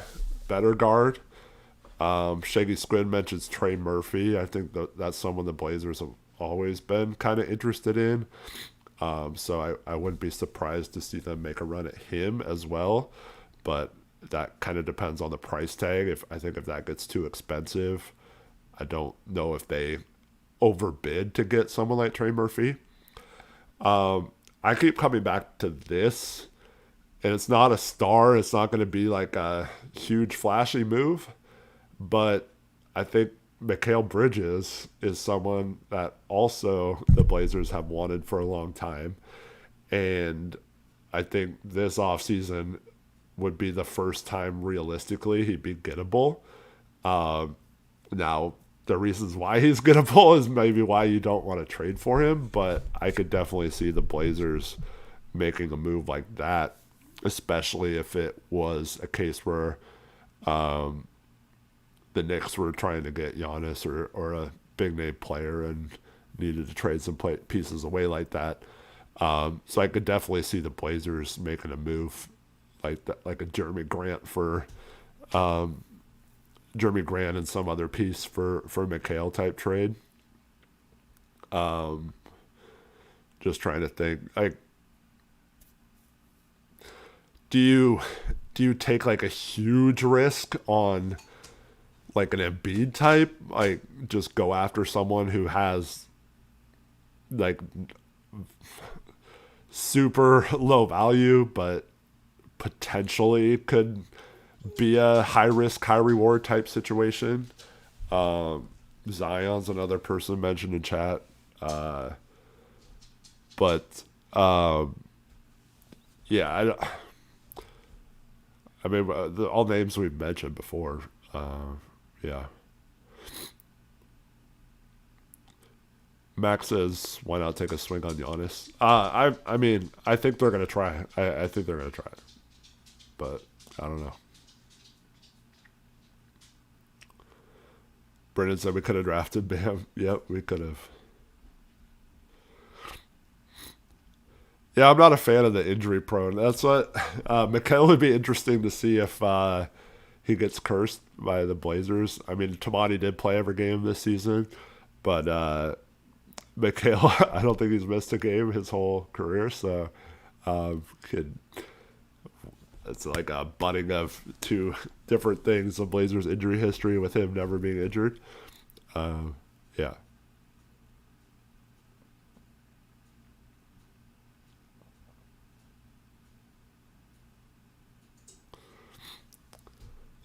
better guard. Shaggy Squid mentions Trey Murphy. I think that's someone the Blazers have always been kind of interested in. So I wouldn't be surprised to see them make a run at him as well. But that kind of depends on the price tag. I think if that gets too expensive, I don't know if they overbid to get someone like Trey Murphy. I keep coming back to this, and it's not a star. It's not going to be like a huge flashy move, but I think Mikal Bridges is someone that also the Blazers have wanted for a long time. And I think this offseason would be the first time realistically he'd be gettable. Now, the reasons why he's gettable is maybe why you don't want to trade for him, but I could definitely see the Blazers making a move like that, especially if it was a case where the Knicks were trying to get Giannis or a big name player and needed to trade some pieces away like that. So I could definitely see the Blazers making a move like that, like a Jeremy Grant for Jeremy Grant and some other piece for Mikal type trade. Just trying to think, like, do you take like a huge risk on like an Embiid type, like just go after someone who has like super low value but potentially could be a high risk, high reward type situation? Zion's another person mentioned in chat. Yeah, I mean, all names we've mentioned before. Yeah. Max says, why not take a swing on Giannis? I mean, I think they're going to try. I think they're going to try it. But I don't know. Brendan said we could have drafted Bam. Yep, we could have. Yeah, I'm not a fan of the injury prone. That's what Mikal would be interesting to see if he gets cursed by the Blazers. I mean, Tamani did play every game this season, but Mikhail, I don't think he's missed a game his whole career, so could it's like a butting of two different things: the Blazers' injury history with him never being injured. Um, yeah,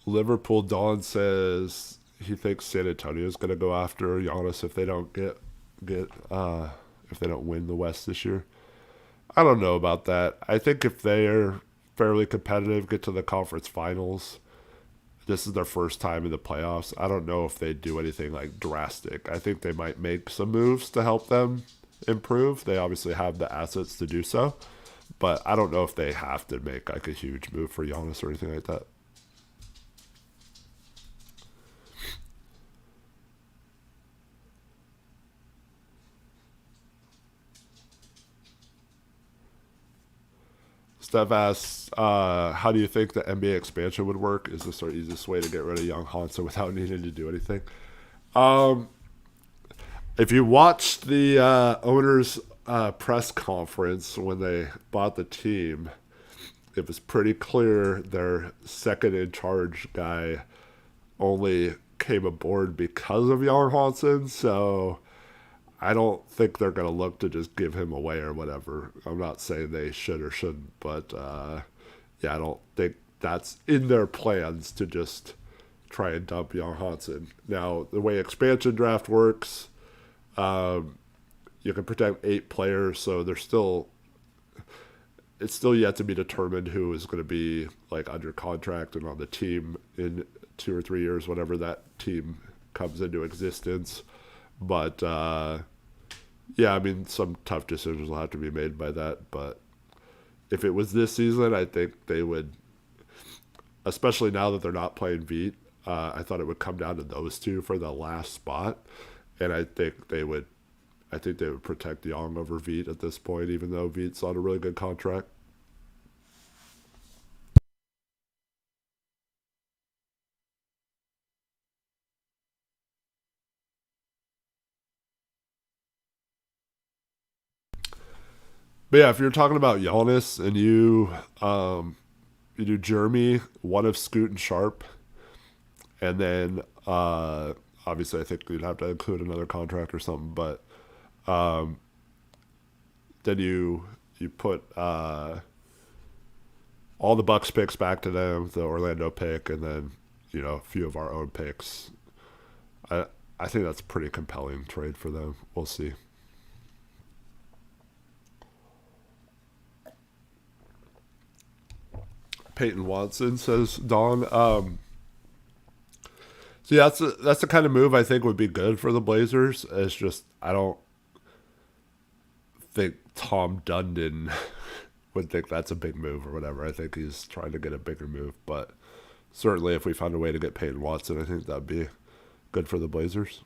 Liverpool. Dawn says he thinks San Antonio is going to go after Giannis if they don't get if they don't win the West this year. I don't know about that. I think if they're fairly competitive, get to the conference finals, this is their first time in the playoffs. I don't know if they do anything like drastic. I think they might make some moves to help them improve. They obviously have the assets to do so, but I don't know if they have to make like a huge move for Giannis or anything like that. Steph asks, how do you think the NBA expansion would work? Is this our easiest way to get rid of young Hansa without needing to do anything? Um, if you watched the owners' press conference when they bought the team, it was pretty clear their second in charge guy only came aboard because of Jan Hansen. So I don't think they're going to look to just give him away or whatever. I'm not saying they should or shouldn't, but yeah, I don't think that's in their plans to just try and dump Jan Hansen. Now, the way expansion draft works, um, you can protect 8 players, so there's still it's still yet to be determined who is going to be like under contract and on the team in 2 or 3 years, whenever that team comes into existence. But yeah, I mean, some tough decisions will have to be made by that. But if it was this season, I think they would, especially now that they're not playing Veet. I thought it would come down to those two for the last spot, and I think they would. I think they would protect Young over Veet at this point, even though Veet's on a really good contract. But yeah, if you're talking about Giannis and you do Jeremy, one of Scoot and Sharp, and then obviously I think you'd have to include another contract or something, but then you put all the Bucks picks back to them, the Orlando pick, and then a few of our own picks. I I think that's a pretty compelling trade for them. We'll see. Peyton Watson says Don. So yeah, that's the kind of move I think would be good for the Blazers. It's just I don't think Tom Dundan would think that's a big move or whatever. I think he's trying to get a bigger move, but certainly if we found a way to get Peyton Watson, I think that'd be good for the Blazers.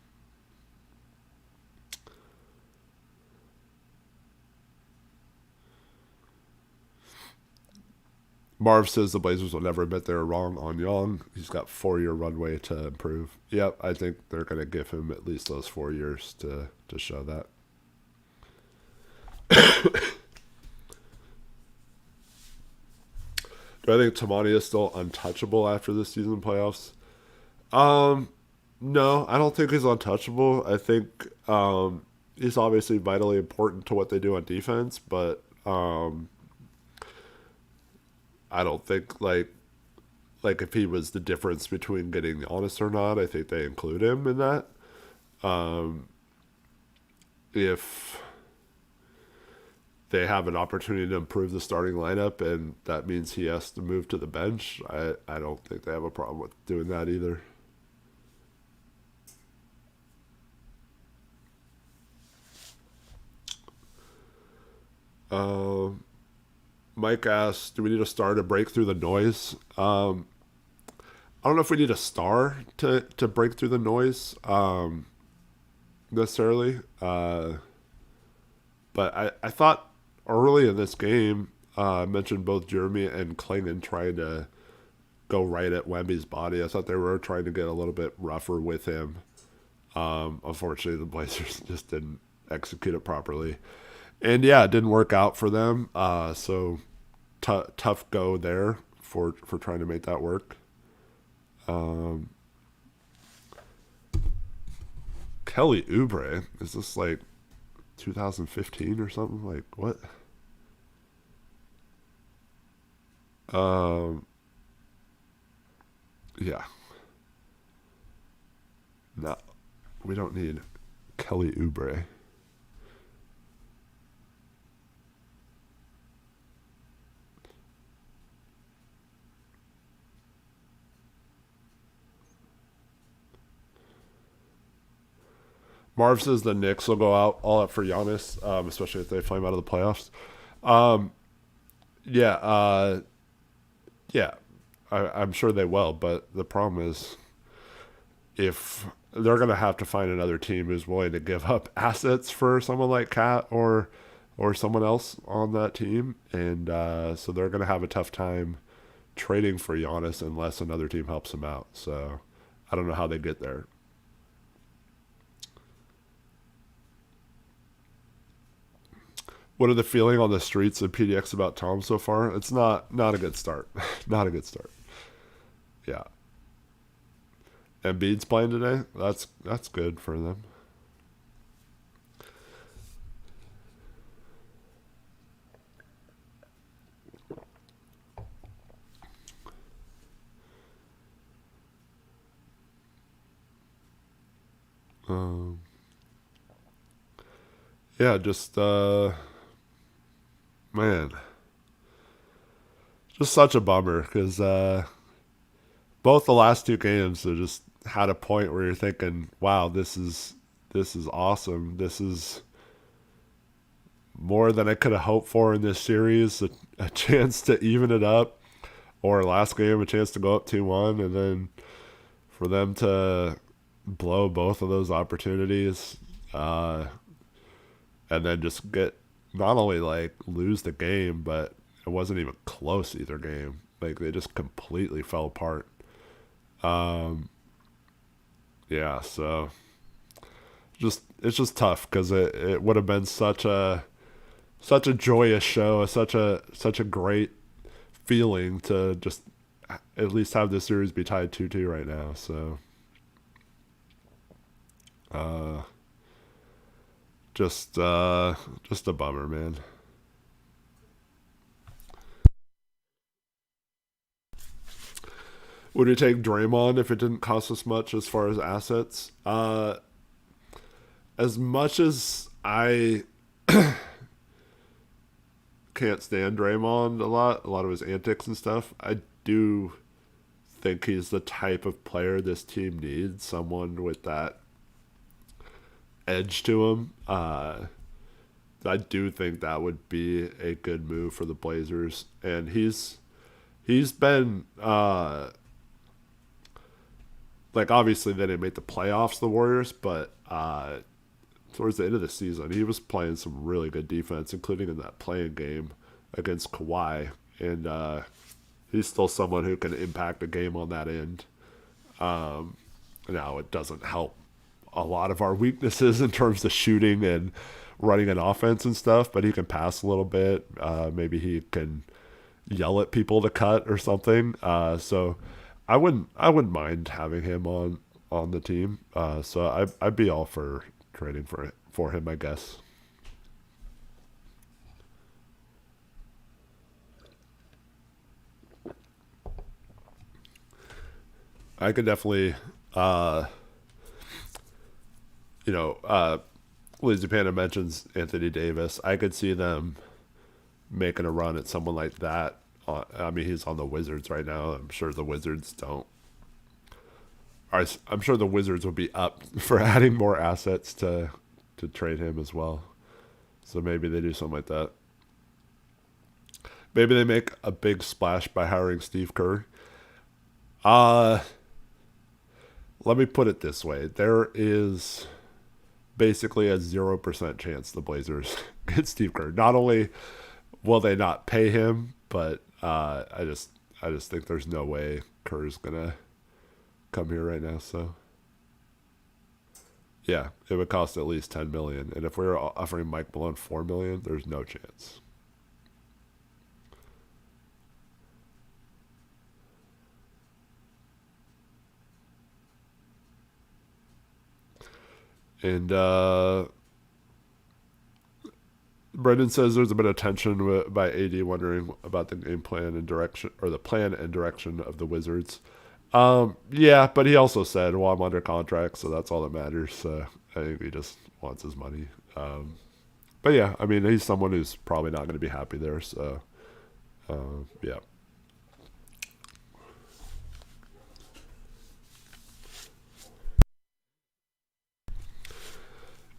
Marv says the Blazers will never admit they were wrong on Young. He's got 4 year runway to improve. Yep, I think they're going to give him at least those 4 years to show that. Do I think Tamani is still untouchable after this season playoffs? Um, no, I don't think he's untouchable. I think he's obviously vitally important to what they do on defense, but I don't think like if he was the difference between getting honest or not, I think they include him in that. Um, if they have an opportunity to improve the starting lineup and that means he has to move to the bench, I don't think they have a problem with doing that either. Um, Mike asks, "Do we need a star to break through the noise?" I don't know if we need a star to break through the noise necessarily, but I thought early in this game, I mentioned both Jeremy and Klingan trying to go right at Wemby's body. I thought they were trying to get a little bit rougher with him. Unfortunately, the Blazers just didn't execute it properly. And yeah, it didn't work out for them. So tough go there for trying to make that work. Kelly Oubre, is this like 2015 or something? Like what? Um, yeah, no, we don't need Kelly Oubre. Marv says the Knicks will go out all out for Giannis, especially if they play him out of the playoffs. Um, yeah, yeah, I'm sure they will. But the problem is, if they're going to have to find another team who's willing to give up assets for someone like Cat or someone else on that team, and so they're going to have a tough time trading for Giannis unless another team helps him out. So I don't know how they get there. What are the feeling on the streets of PDX about Tom so far? It's not a good start. Not a good start. Yeah. Embiid's playing today. That's good for them. Um, yeah, just man, just such a bummer because both the last two games are just had a point where you're thinking, wow, this is awesome. This is more than I could have hoped for in this series. A chance to even it up, or last game a chance to go up 2-1, and then for them to blow both of those opportunities, uh, and then just get not only like lose the game, but it wasn't even close either game. Like they just completely fell apart. Um, yeah, so just it's just tough because it would have been such a joyous show, such a great feeling to just at least have this series be tied 2-2 right now. So uh, just a bummer, man. Would we take Draymond if it didn't cost us much as far as assets? As much as I can't stand Draymond a lot of his antics and stuff, I do think he's the type of player this team needs. Someone with that edge to him. I do think that would be a good move for the Blazers, and he's been like obviously they didn't make the playoffs, the Warriors, but towards the end of the season he was playing some really good defense, including in that playing game against Kawhi, and he's still someone who can impact a game on that end. Now it doesn't help a lot of our weaknesses in terms of shooting and running an offense and stuff, but he can pass a little bit. Maybe he can yell at people to cut or something. So I wouldn't mind having him on the team. So I'd be all for trading for him, I guess. I could definitely, uh, you know, Lazy Panda mentions Anthony Davis. I could see them making a run at someone like that. I mean, he's on the Wizards right now. I'm sure the Wizards don't. I'm sure the Wizards would be up for adding more assets to trade him as well. So maybe they do something like that. Maybe they make a big splash by hiring Steve Kerr. Uh, Let me put it this way: there is basically a 0% chance the Blazers get Steve Kerr. Not only will they not pay him, but I just think there's no way Kerr's gonna come here right now. So Yeah, it would cost at least 10 million, and if we were offering Mike Malone 4 million, there's no chance. And Brendan says there's a bit of tension by AD wondering about the game plan and direction, or the plan and direction of the Wizards. Yeah, but he also said, "Well, I'm under contract, so that's all that matters." So I think he just wants his money. But yeah, I mean, he's someone who's probably not going to be happy there. So yeah.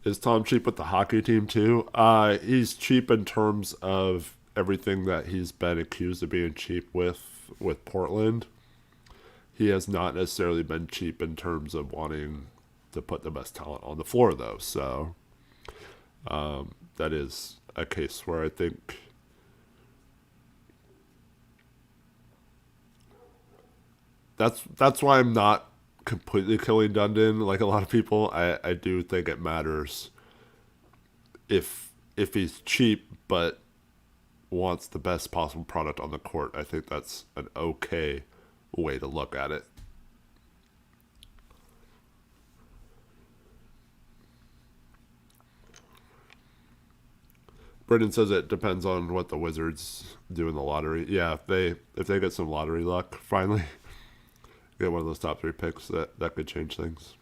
Is Tom cheap with the hockey team too? He's cheap in terms of everything that he's been accused of being cheap with Portland. He has not necessarily been cheap in terms of wanting to put the best talent on the floor, though. So that is a case where I think that's why I'm not completely killing Dundan like a lot of people. I do think it matters if he's cheap but wants the best possible product on the court. I think that's an okay way to look at it. Brendan says it depends on what the Wizards do in the lottery. Yeah, if they get some lottery luck, finally get one of those top three picks, that could change things.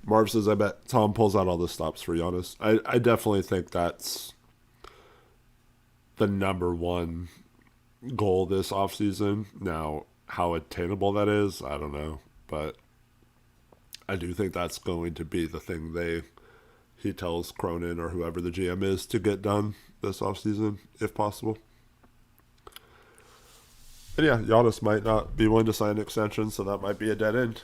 Marv says, I bet Tom pulls out all the stops for Giannis. I definitely think that's the number one goal this offseason. Now, how attainable that is, I don't know. But I do think that's going to be the thing he tells Cronin or whoever the GM is to get done this offseason, if possible. And yeah, Giannis might not be willing to sign an extension, so that might be a dead end.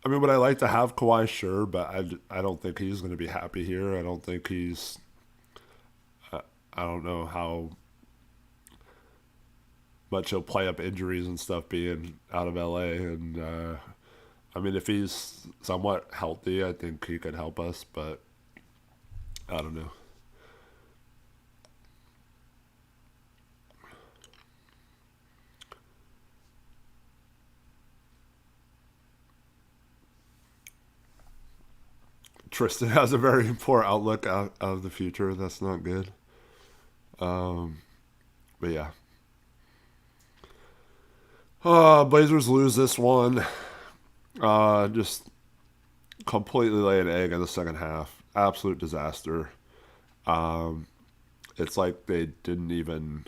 I mean, would I like to have Kawhi? Sure, but I don't think he's going to be happy here. I don't think he's. I don't know how much he'll play up injuries and stuff being out of LA. And I mean, if he's somewhat healthy, I think he could help us. But I don't know. Tristan has a very poor outlook out of the future. That's not good. Um, but yeah. Blazers lose this one. Just completely lay an egg in the second half. Absolute disaster. Um, it's like they didn't even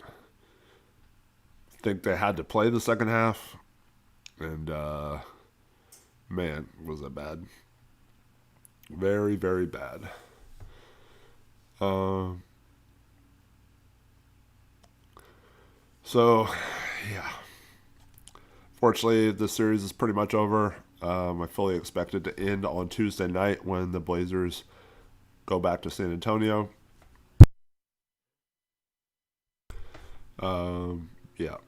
think they had to play the second half. And man, was it bad. Very, very bad. Um, so, yeah. Fortunately, the series is pretty much over. I fully expect it to end on Tuesday night when the Blazers go back to San Antonio. Yeah.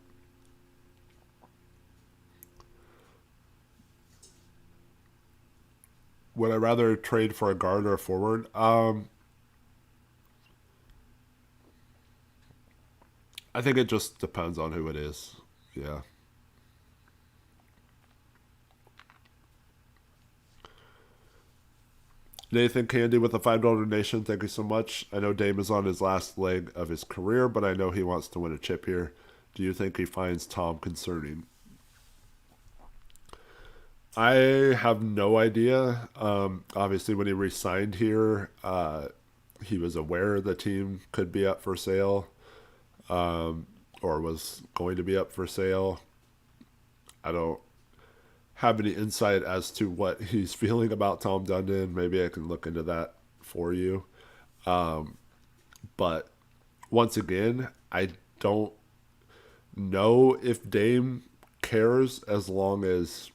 Would I rather trade for a guard or a forward? I think it just depends on who it is. Yeah. Nathan Candy with a $5 donation. Thank you so much. I know Dame is on his last leg of his career, but I know he wants to win a chip here. Do you think he finds Tom concerning? I have no idea. Obviously, when he resigned here, he was aware the team could be up for sale, or was going to be up for sale. I don't have any insight as to what he's feeling about Tom Dundan. Maybe I can look into that for you. But once again, I don't know if Dame cares as long as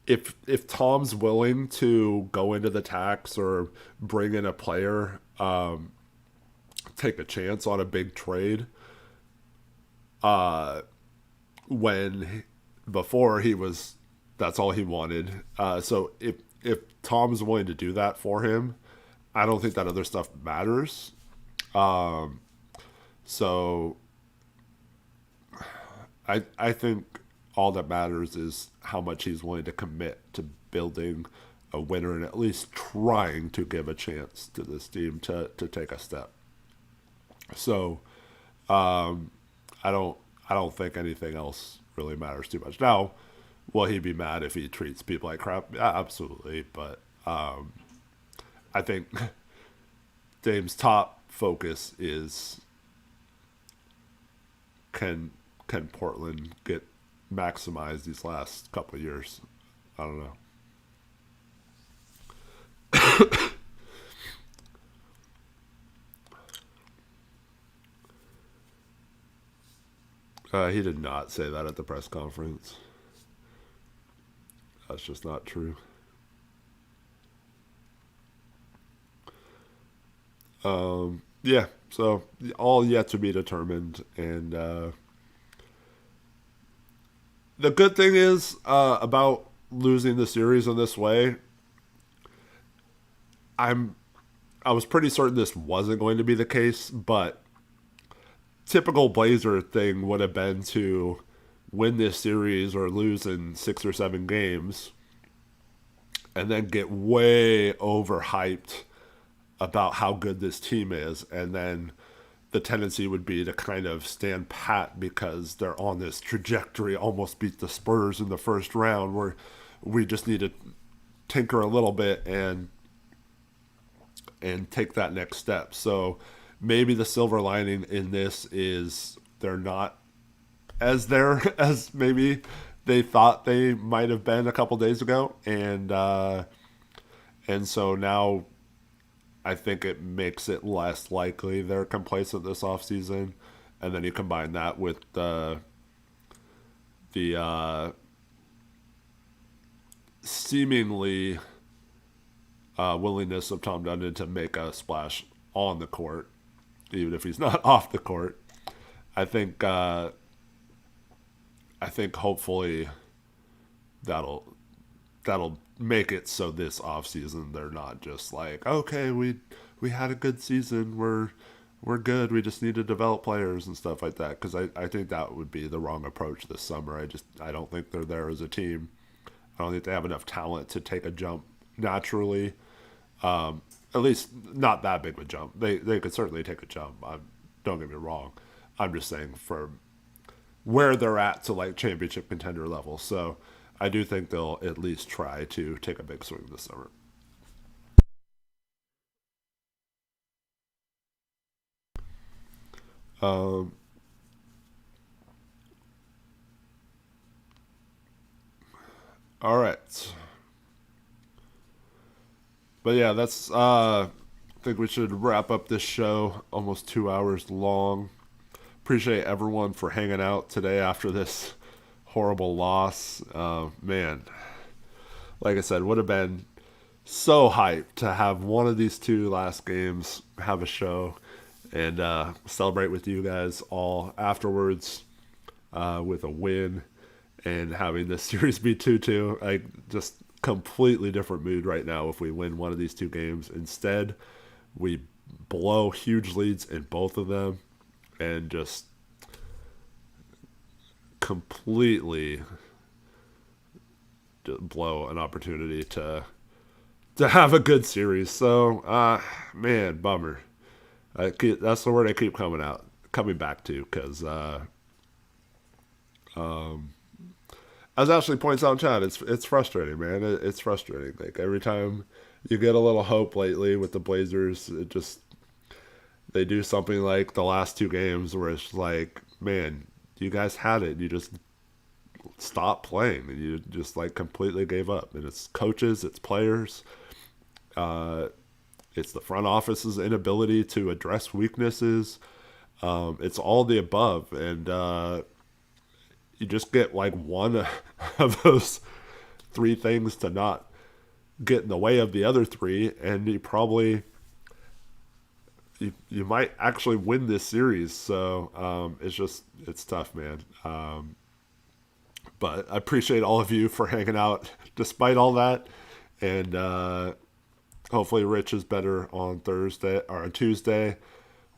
if Tom's willing to go into the tax or bring in a player, take a chance on a big trade, when before he was that's all he wanted. So if Tom's willing to do that for him, I don't think that other stuff matters. So I think all that matters is how much he's willing to commit to building a winner and at least trying to give a chance to this team to take a step. So I don't think anything else really matters too much. Now, will he be mad if he treats people like crap? Yeah, absolutely. But I think Dame's top focus is can Portland get maximized these last couple of years? I don't know. He did not say that at the press conference. That's just not true. Yeah, so all yet to be determined. And the good thing is about losing the series in this way, I'm I was pretty certain this wasn't going to be the case, but typical Blazer thing would have been to win this series or lose in 6 or 7 games and then get way overhyped about how good this team is. And then the tendency would be to kind of stand pat because they're on this trajectory, almost beat the Spurs in the first round, where we just need to tinker a little bit and take that next step. So maybe the silver lining in this is they're not as there as maybe they thought they might have been a couple days ago, and so now I think it makes it less likely they're complacent this offseason. And then you combine that with the seemingly willingness of Tom Dundan to make a splash on the court, even if he's not off the court. I think hopefully that'll make it so this offseason they're not just like, okay, we had a good season, we're good, we just need to develop players and stuff like that, because I think that would be the wrong approach this summer. I don't think they're there as a team. I don't think they have enough talent to take a jump naturally. At least not that big of a jump. They could certainly take a jump. Don't get me wrong. I'm just saying for where they're at to like championship contender level. So I do think they'll at least try to take a big swing this summer. Um, all right. But yeah, that's I think we should wrap up this show. Almost 2 hours long. Appreciate everyone for hanging out today after this horrible loss. Man, like I said, would have been so hyped to have one of these two last games, have a show, and celebrate with you guys all afterwards with a win and having this series be 2-2. Like, just completely different mood right now if we win one of these two games. Instead, we blow huge leads in both of them and just completely blow an opportunity to have a good series. So, man, bummer. That's the word I keep coming back to, because as Ashley points out in chat, it's frustrating, man. It's frustrating. Like, every time you get a little hope lately with the Blazers, they do something like the last two games where it's like, man, you guys had it. You just stopped playing, and you just like completely gave up. And it's coaches, it's players, it's the front office's inability to address weaknesses. It's all the above, and you just get like one of those three things to not get in the way of the other three, and you might actually win this series. So it's tough, man. But I appreciate all of you for hanging out despite all that, and hopefully Rich is better on Thursday or on Tuesday,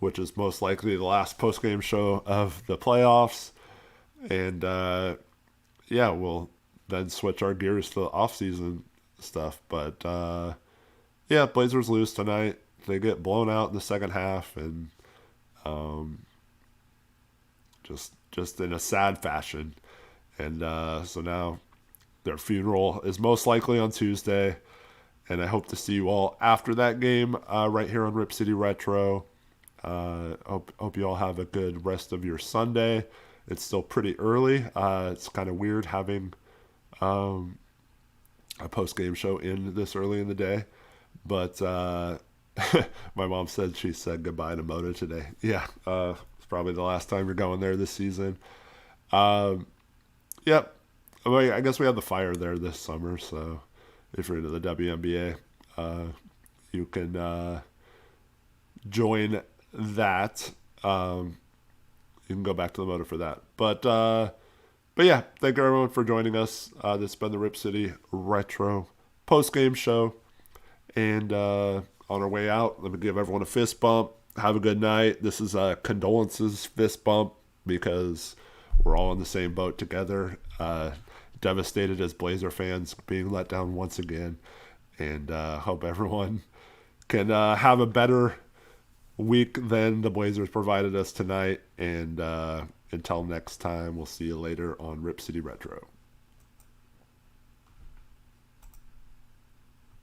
which is most likely the last post game show of the playoffs. And yeah, we'll then switch our gears to the offseason stuff. But yeah, Blazers lose tonight. They get blown out in the second half, and just in a sad fashion. And so now their funeral is most likely on Tuesday. And I hope to see you all after that game right here on Rip City Retro. Hope you all have a good rest of your Sunday. It's still pretty early. It's kind of weird having a post-game show in this early in the day. But my mom said she said goodbye to Moto today. Yeah, it's probably the last time you're going there this season. Yep. I guess we have the Fire there this summer, so if you're into the WNBA, you can join that. You can go back to the Motor for that. But yeah, thank you everyone for joining us. This has been the Rip City Retro post-game show. And on our way out, let me give everyone a fist bump. Have a good night. This is a condolences fist bump because we're all in the same boat together. Devastated as Blazer fans being let down once again. And hope everyone can have a better week than the Blazers provided us tonight. And until next time, we'll see you later on Rip City Retro.